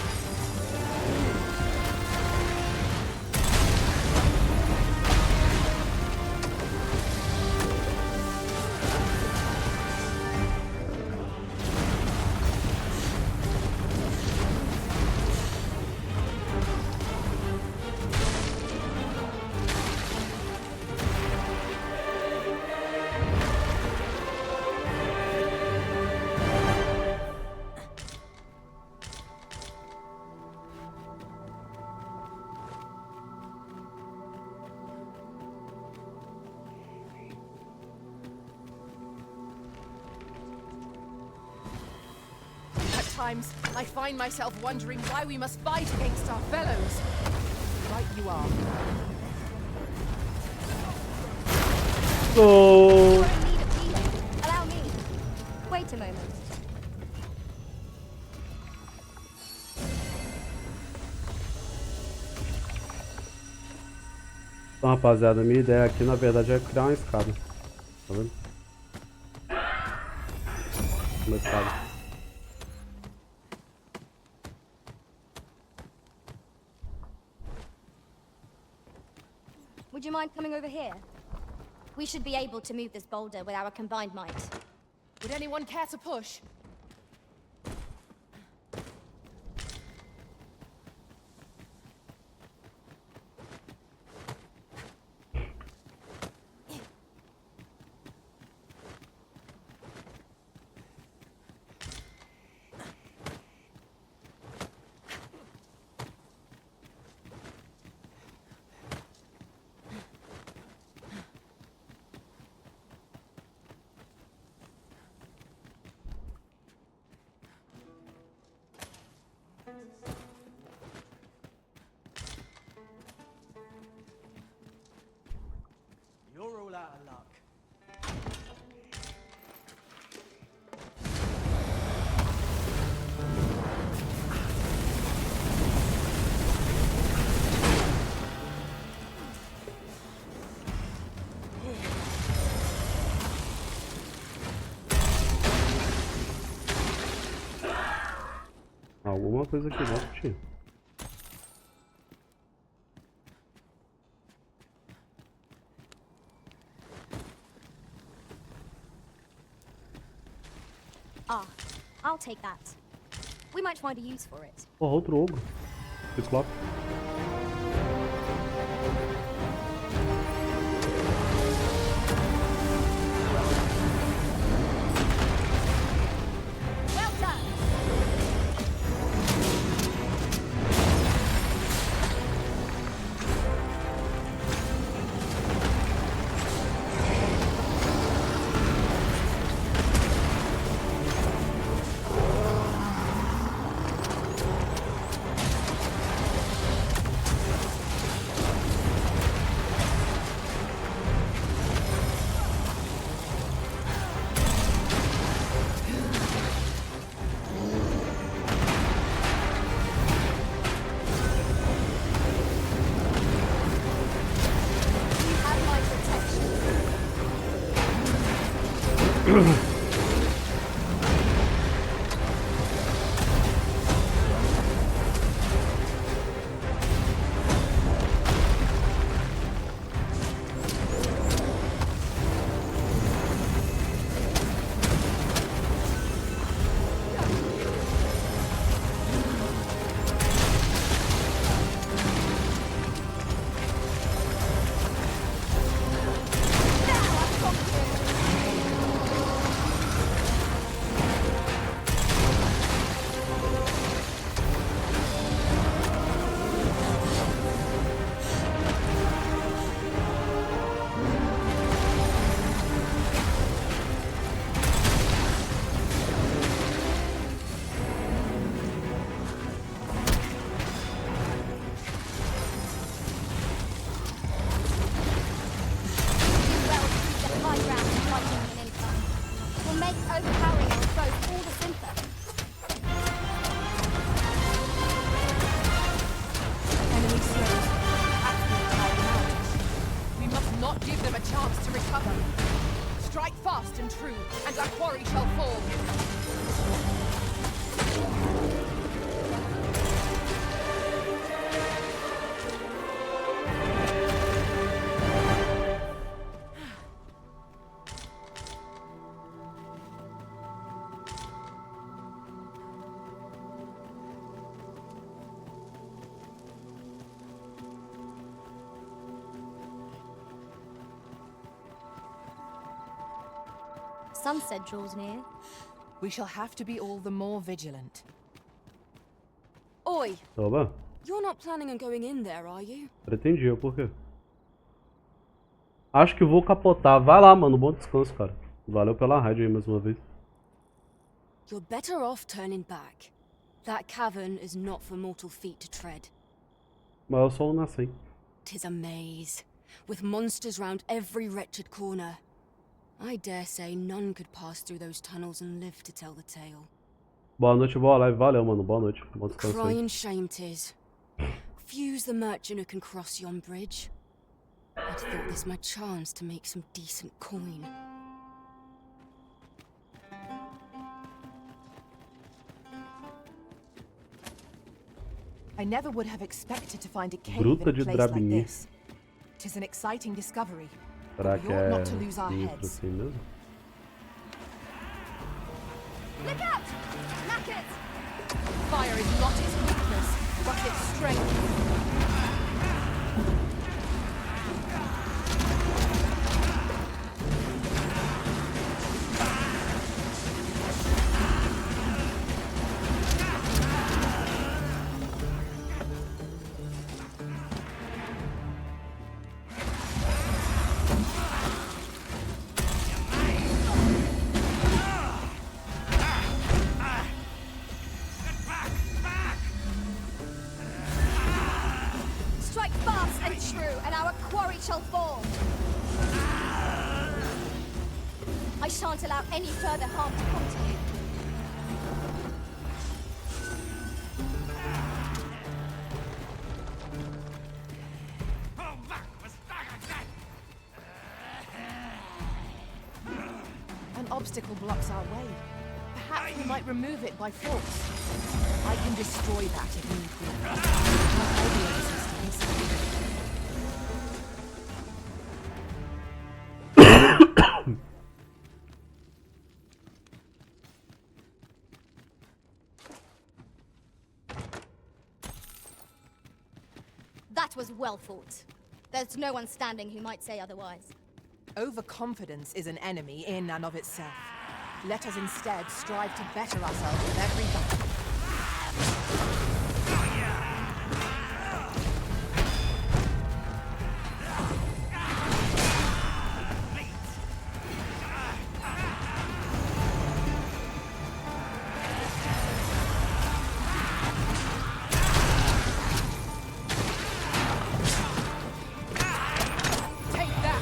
Sometimes I find myself wondering why we must fight against our fellows. Right you are. Oh. You're in need of healing. Allow me. Wait a moment. Então, rapaziada, minha ideia aqui na verdade é criar uma escada. Tá vendo? Uma escada. Would you mind coming over here? We should be able to move this boulder with our combined might. Would anyone care to push? You're all out of luck. Alguma coisa aqui dentro tinha. Ah, I'll take that. We might find a use for it. Porra, outro ogro. Ciclope. Well done! You have my protection. Overpowering our foes all the simpler. Enemy slain. Active tired out. We must not give them a chance to recover. Strike fast and true, and our quarry shall fall. Sunset draws near. We shall have to be all the more vigilant. Oi! Oba, You're not planning on going in there, are you? pretendia, por quê? Acho que vou capotar. Vai lá, mano. Bom descanso, cara. Valeu pela raid aí mais uma vez. You're better off turning back. That cavern is not for mortal feet to tread. Mas eu sou um nasci. 'Tis a maze, with monsters round every wretched corner. I dare say none could pass through those tunnels and live to tell the tale. Boa noite, boa live. Valeu, mano. Boa noite. Bom descanso aí. Crying shame 'tis. Few's the merchant who can cross yon bridge. I'd thought this my chance to make some decent coin. I never would have expected to find a cave Gruta in a de place like Drabini. this. 'Tis an exciting discovery. Será but que we ought é not to lose our isso heads. assim mesmo? Look out! Knackers! Fire is not its weakness, but its strength. Strike fast and true, and our quarry shall fall. I shan't allow any further harm to come to you. An obstacle blocks our way. Perhaps we might remove it by force. I can destroy that if need be. Not all the resistance. That was well fought. There's no one standing who might say otherwise. Overconfidence is an enemy in and of itself. Let us instead strive to better ourselves with every battle. Take that!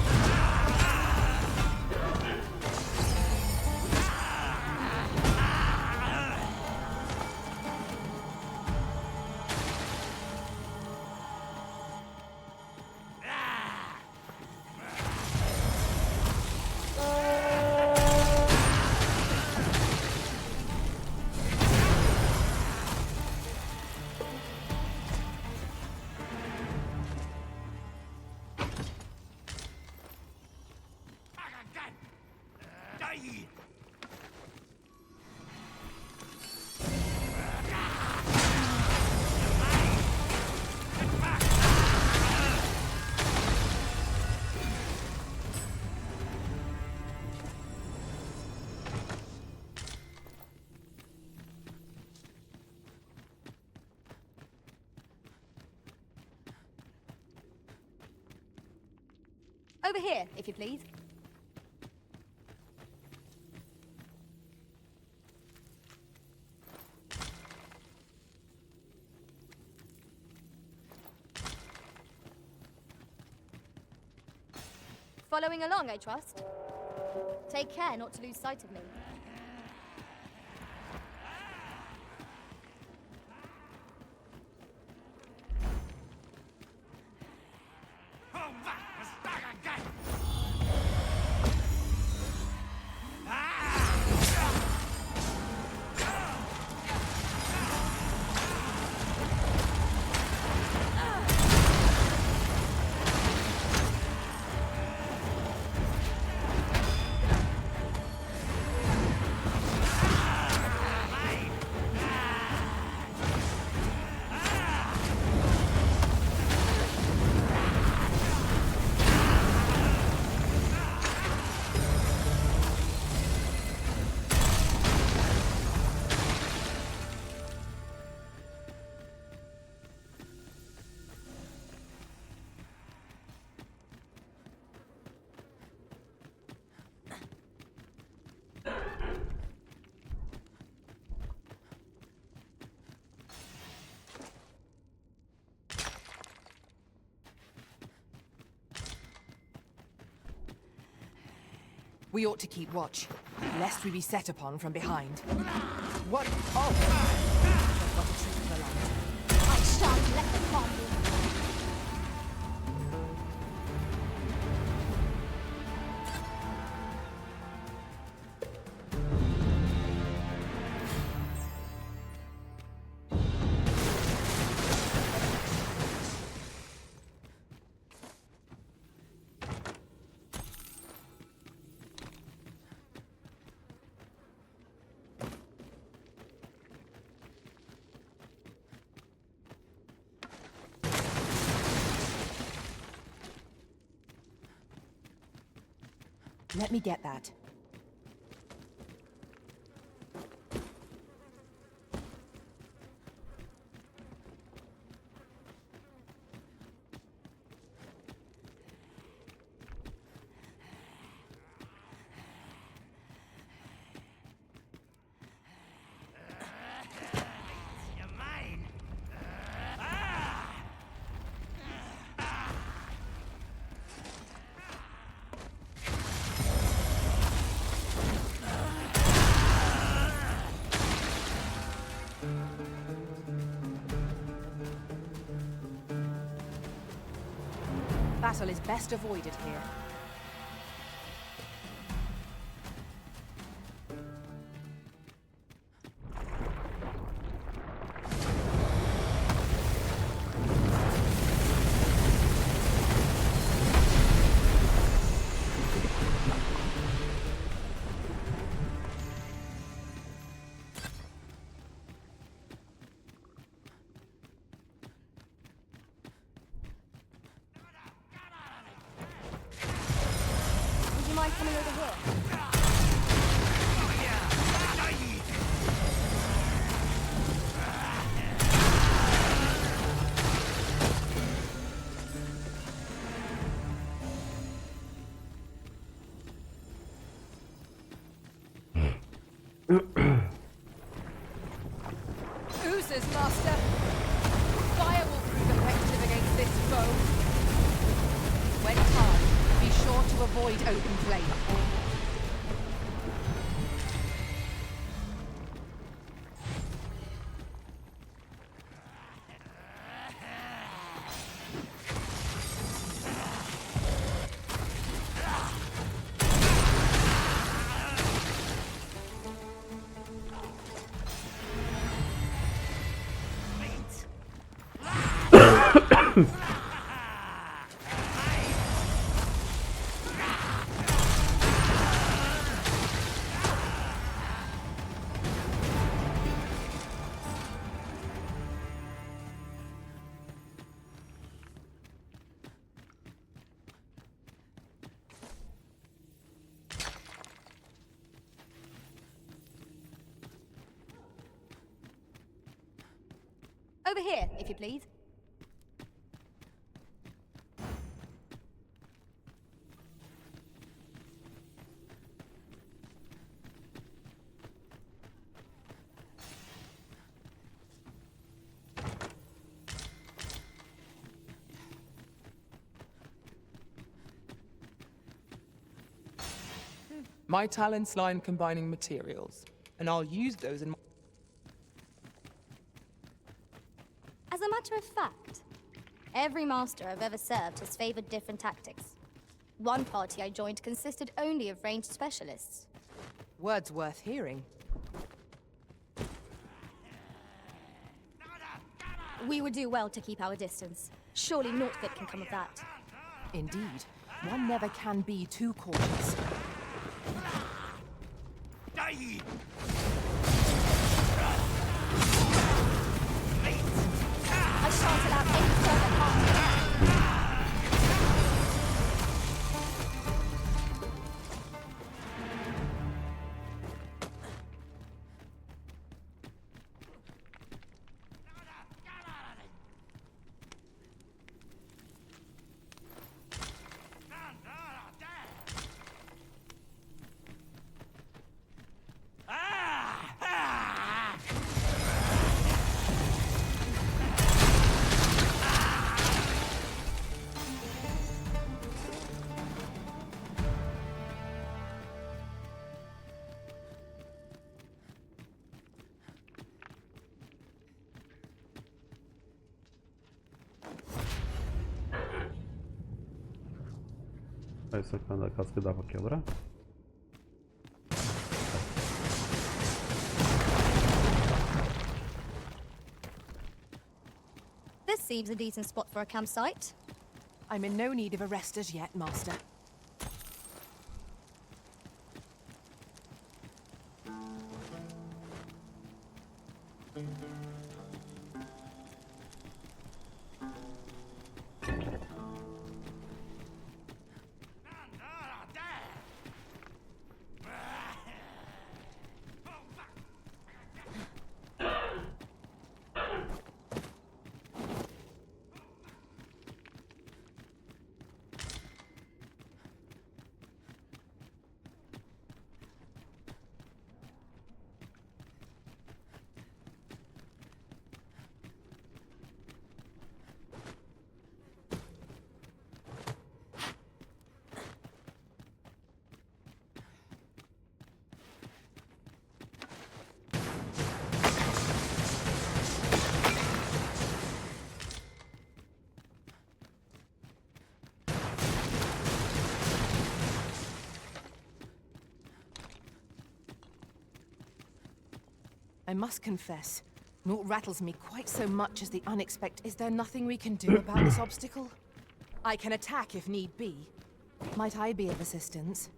Over here, if you please. Following along, I trust. Take care not to lose sight of me. We ought to keep watch, lest we be set upon from behind. What? Oh! What a trick of the light. I shan't let them harm you. Let me get that. Battle is best avoided here. Would you mind coming over here? Oozes, Master! Fire will prove effective against this foe. When time, be sure to avoid open flame. Over here, if you please. My talents lie in combining materials, and I'll use those in my... As a matter of fact, every master I've ever served has favored different tactics. One party I joined consisted only of ranged specialists. Words worth hearing. We would do well to keep our distance. Surely naught good can come of that. Indeed, one never can be too cautious. I shan't allow any further harm. Essa aqui é uma daquelas que dá pra quebrar. This seems a decent spot for a campsite. I'm in no need of a rest as yet, Master. I must confess, naught rattles me quite so much as the unexpected. Is there nothing we can do about this obstacle? I can attack if need be. Might I be of assistance?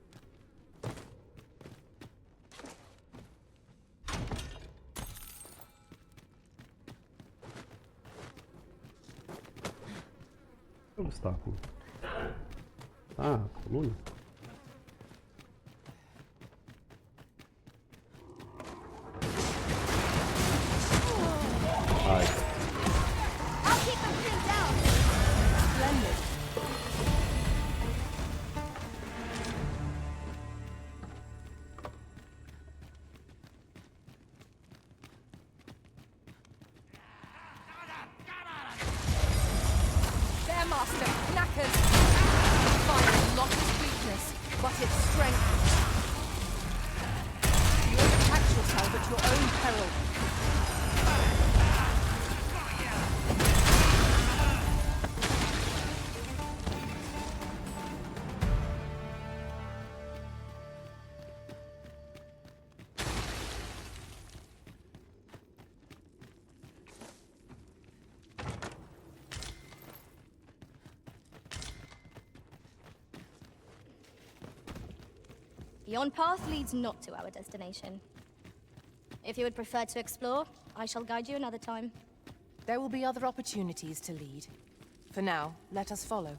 Obstáculo. Ah, coluna. Ai. I'll keep them pinned down. Splendid. There, Master. Knackers. Fire not its weakness, but its strength. You attack yourself at your own peril. Yon path leads not to our destination. If you would prefer to explore, I shall guide you another time. There will be other opportunities to lead. For now, let us follow.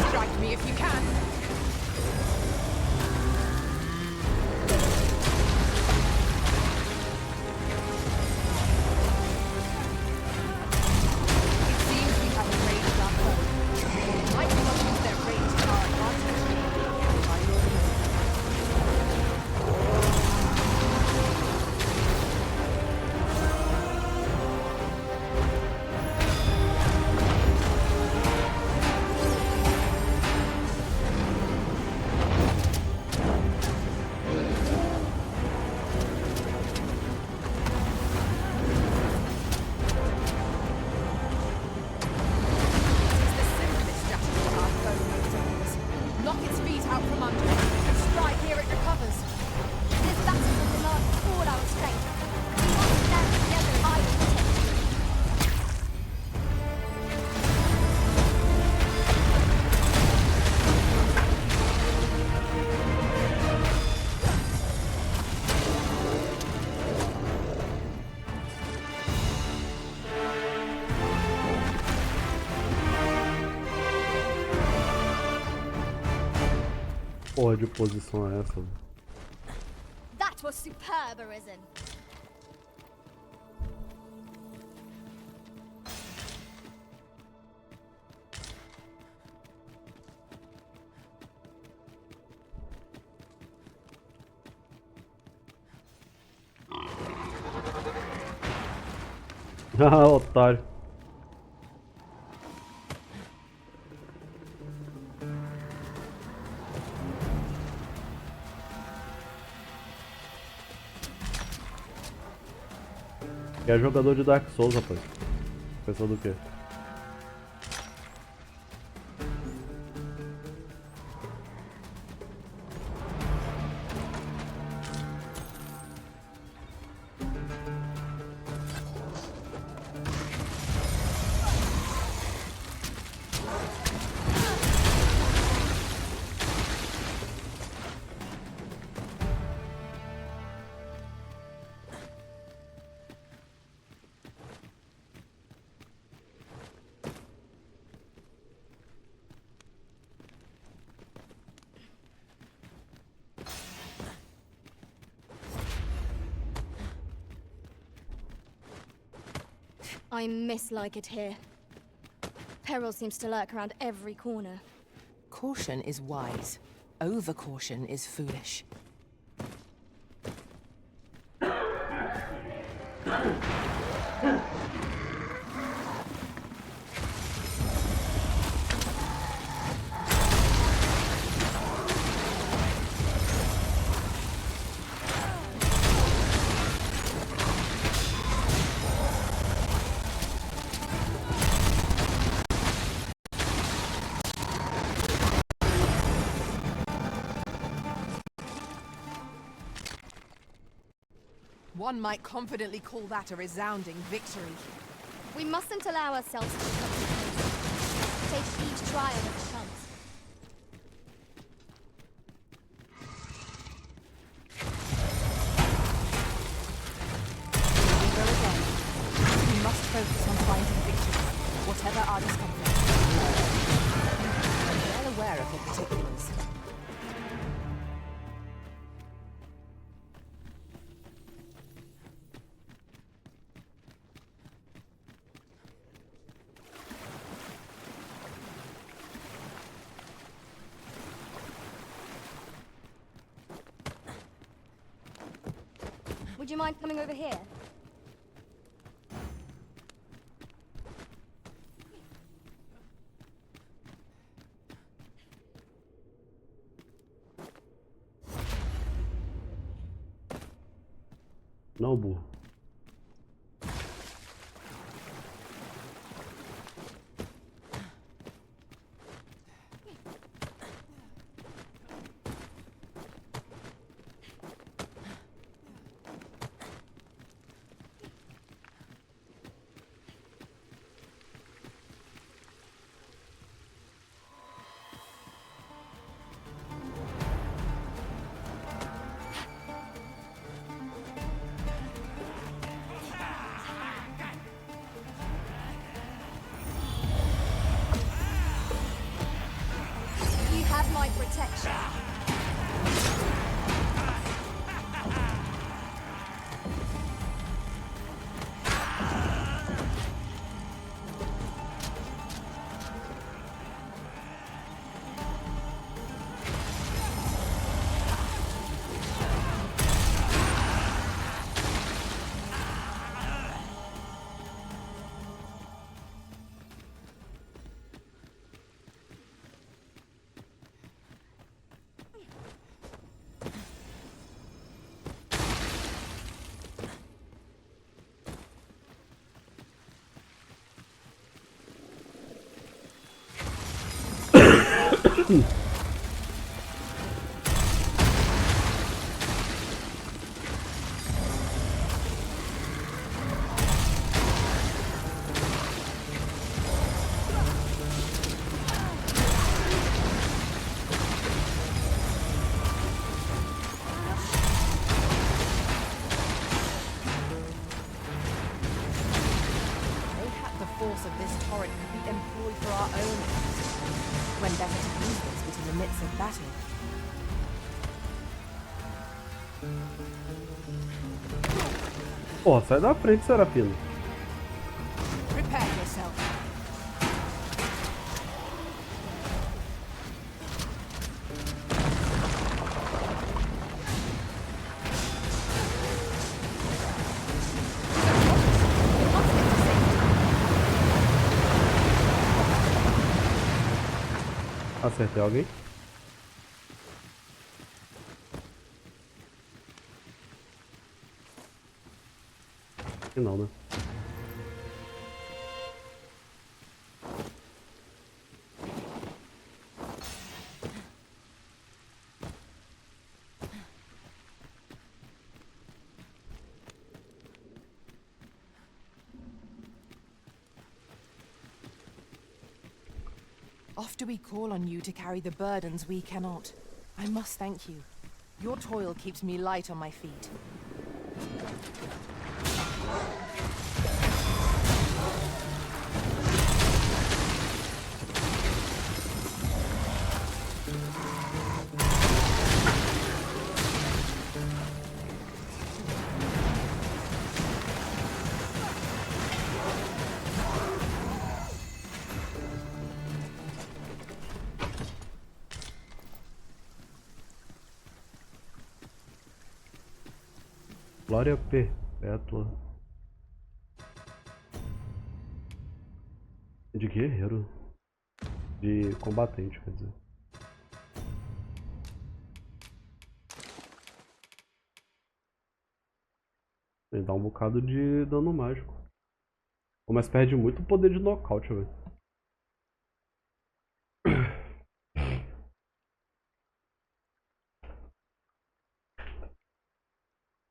Strike me if you can. It seems we have raided our foe. Might we not use their rage to our advantage? My lord. porra de posição é essa? That was superb, Arisen. Ah, otário. Que é jogador de Dark Souls, rapaz. Pensando o quê? I mislike it here. Peril seems to lurk around every corner. Caution is wise. Over-caution is foolish. One might confidently call that a resounding victory. We mustn't allow ourselves to become complacent. Take each trial as it comes. Here we go again. We must focus on finding victory, whatever our discomfort. I'm well aware of the particulars. Would you mind coming over here? Não, burro. You have my protection. Mayhap the force of this torrent could be employed for our own ends, when better to use this but in the midst of battle. Porra, sai da frente, Serafino. Prepare yourself. Acertei alguém? Que não, né? Oft do we call on you to carry the burdens we cannot. I must thank you. Your toil keeps me light on my feet. Glória perpétua de guerreiro, de combatente, quer dizer. Ele dá um bocado de dano mágico. Mas perde muito poder de nocaute, velho.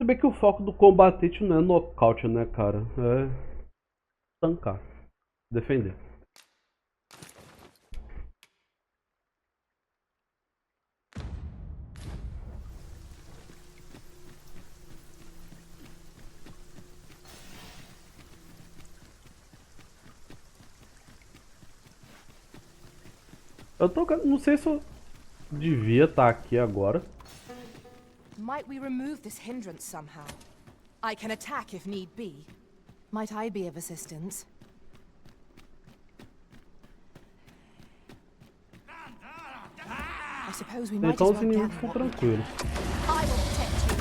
Se bem que o foco do combatente não é nocaute, né, cara? É tancar, defender. Não sei se eu devia estar aqui agora. Might we remove this hindrance somehow? I can attack if need be. Might I be of assistance? I suppose we might Então as os well inimigos gather estão what we can. tranquilos. I will protect you.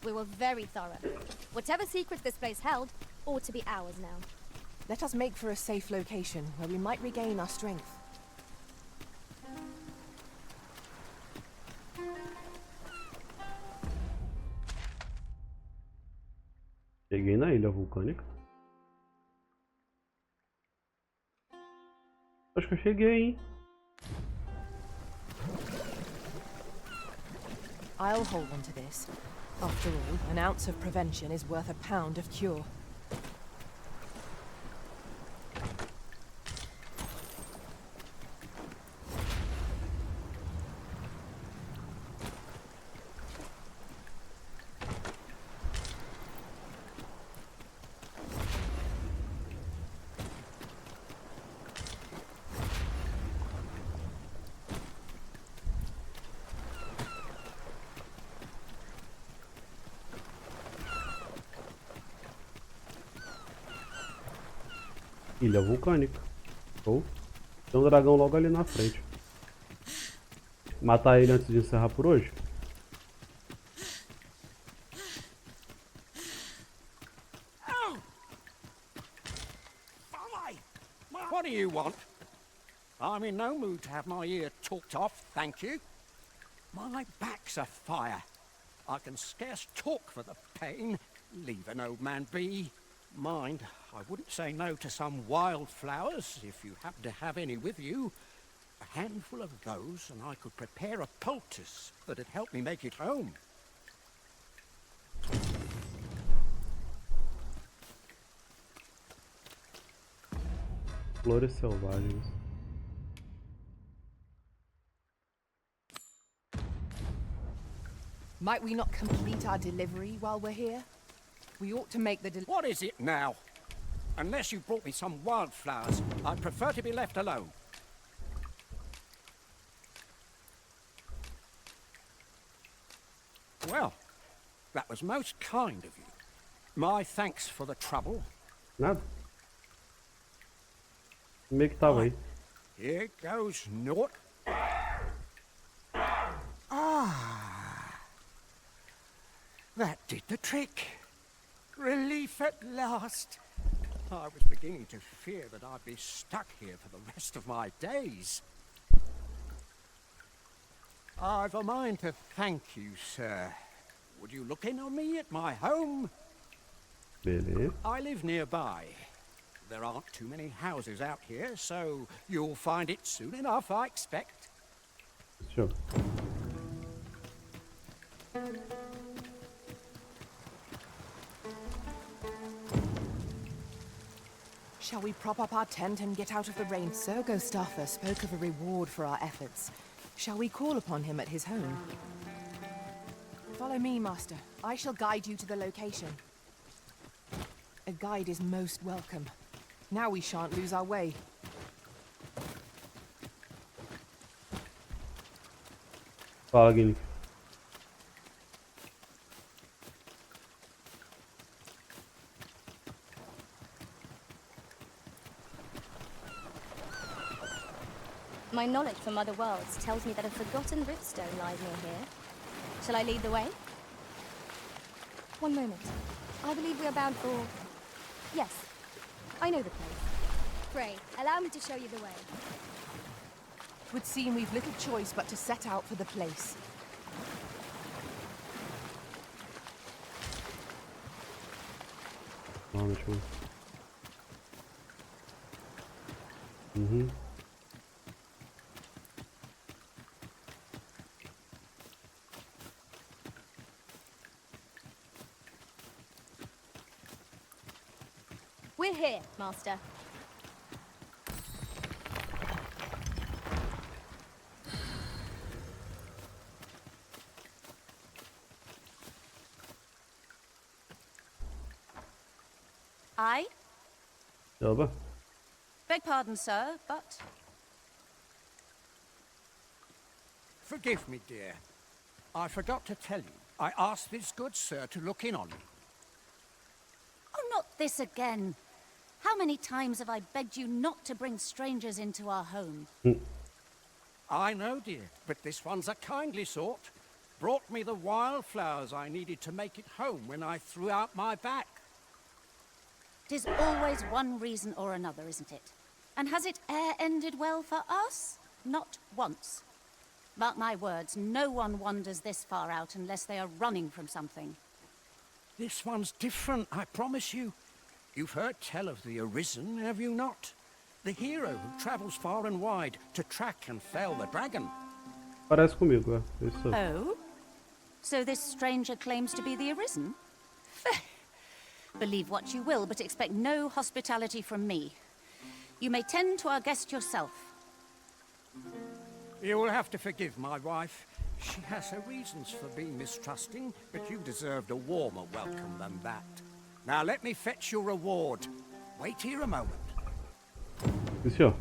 We were very thorough. Whatever secrets this place held ought to be ours now. Let us make for a safe location where we might regain our strength. Cheguei na ilha vulcânica. Acho que eu cheguei, hein? I'll hold on to this. After all, an ounce of prevention is worth a pound of cure. Ilha vulcânica. Ou tem um dragão logo ali na frente. Matar ele antes de encerrar por hoje? What do you want? I'm in no mood to have my ear talked off, thank you. My back's afire. I can scarce talk for the pain. Leave an old man be. Mind, I wouldn't say no to some wildflowers, if you happen to have any with you. A handful of those, and I could prepare a poultice that'd help me make it home. Flores selvagens. Might we not complete our delivery while we're here? We ought to make the What is it now? Unless you brought me some wildflowers, I'd prefer to be left alone. Well, that was most kind of you. My thanks for the trouble. Nada. Como é que tava aí? Here goes naught. Ah, that did the trick. Relief at last. I was beginning to fear that I'd be stuck here for the rest of my days. I've a mind to thank you, sir. Would you look in on me at my home? Beleza. I live nearby. There aren't too many houses out here, so you'll find it soon enough, I expect. Sure. Shall we prop up our tent and get out of the rain? Sir Gustava spoke of a reward for our efforts. Shall we call upon him at his home? Follow me, Master. I shall guide you to the location. A guide is most welcome. Now we shan't lose our way. Fala, Guilherme. My knowledge from other worlds tells me that a forgotten riftstone lies near here. Shall I lead the way? One moment. I believe we are bound for... Yes, I know the place. Pray, allow me to show you the way. Would seem we've little choice but to set out for the place. We're here, Master. I? Silva? Beg pardon, sir, but... Forgive me, dear. I forgot to tell you. I asked this good sir to look in on me. Oh, not this again. How many times have I begged you not to bring strangers into our home? I know, dear, but this one's a kindly sort. Brought me the wildflowers I needed to make it home when I threw out my back. 'Tis always one reason or another, isn't it? And has it e'er ended well for us? Not once. Mark my words, no one wanders this far out unless they are running from something. This one's different, I promise you. You've heard tell of the Arisen, have you not? The hero who travels far and wide to track and fell the dragon. Parece comigo, é. Isso. Oh? So this stranger claims to be the Arisen? Believe what you will, but expect no hospitality from me. You may tend to our guest yourself. You will have to forgive my wife. She has her reasons for being mistrusting, but you deserved a warmer welcome than that. Now let me fetch your reward. Wait here a moment. Isso.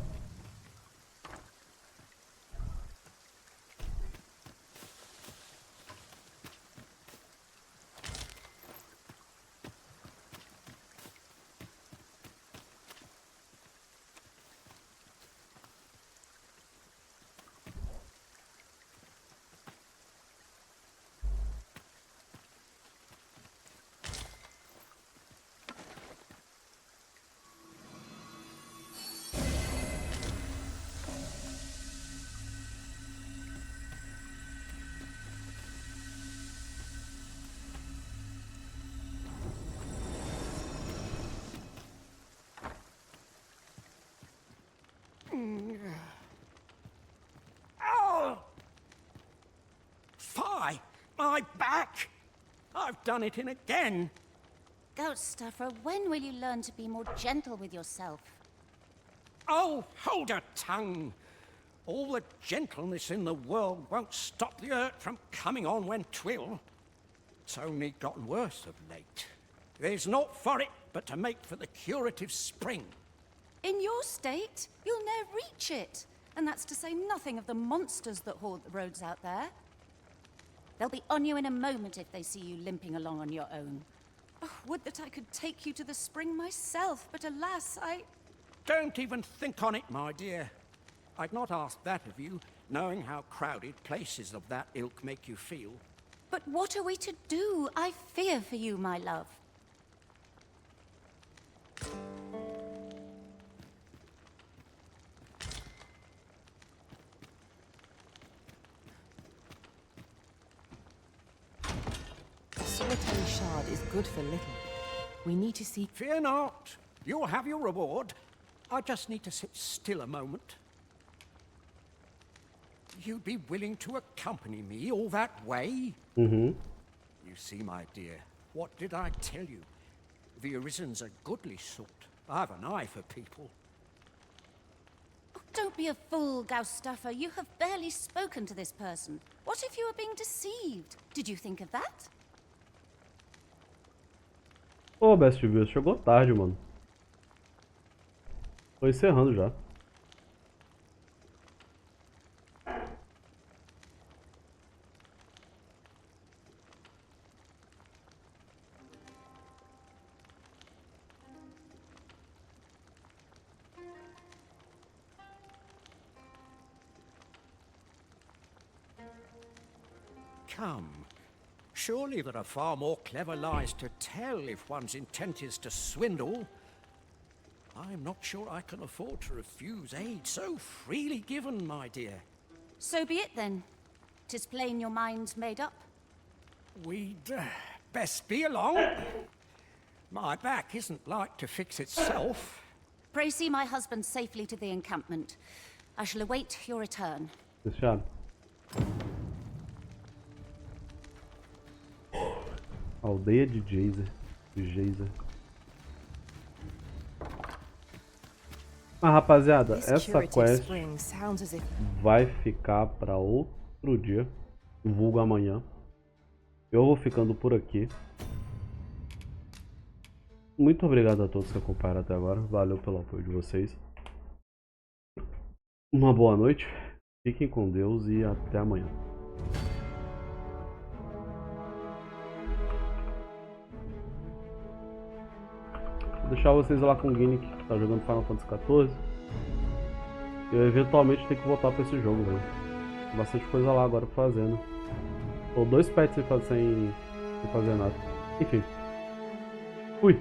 Oh! Fie! My back! I've done it in again. Ghost Stuffer, when will you learn to be more gentle with yourself? Oh, hold your tongue. All the gentleness in the world won't stop the hurt from coming on when 'twill. It's only gotten worse of late. There's naught for it but to make for the curative spring. In your state, you'll ne'er reach it. And that's to say nothing of the monsters that haunt the roads out there. They'll be on you in a moment if they see you limping along on your own. Oh, would that I could take you to the spring myself, but alas, Don't even think on it, my dear. I'd not ask that of you, knowing how crowded places of that ilk make you feel. But what are we to do? I fear for you, my love. A solitary shard is good for little. We need to seek... Fear not. You'll have your reward. I just need to sit still a moment. You'd be willing to accompany me all that way? Mm-hmm. You see, my dear, what did I tell you? The Arisen's a goodly sort. I've an eye for people. Oh, don't be a fool, Ghost Stuffer. You have barely spoken to this person. What if you were being deceived? Did you think of that? Ô, Best View, chegou tarde, mano. Tô encerrando já. Come. Surely there are far more clever lies to tell if one's intent is to swindle. I'm not sure I can afford to refuse aid so freely given, my dear. So be it then. 'Tis plain your mind's made up. We'd best be along. My back isn't like to fix itself. Pray see my husband safely to the encampment. I shall await your return. Fechado. Aldeia de Geyser. Mas rapaziada, essa quest vai ficar para outro dia, vulgo amanhã. Eu vou ficando por aqui. Muito obrigado a todos que acompanharam até agora. Valeu pelo apoio de vocês. Uma boa noite. Fiquem com Deus e até amanhã. Vou deixar vocês lá com o Guinness, que tá jogando Final Fantasy XIV. Eu eventualmente tenho que voltar pra esse jogo, velho. Tem bastante coisa lá agora pra fazer, né? Tô 2 pets sem fazer nada. Enfim. Fui.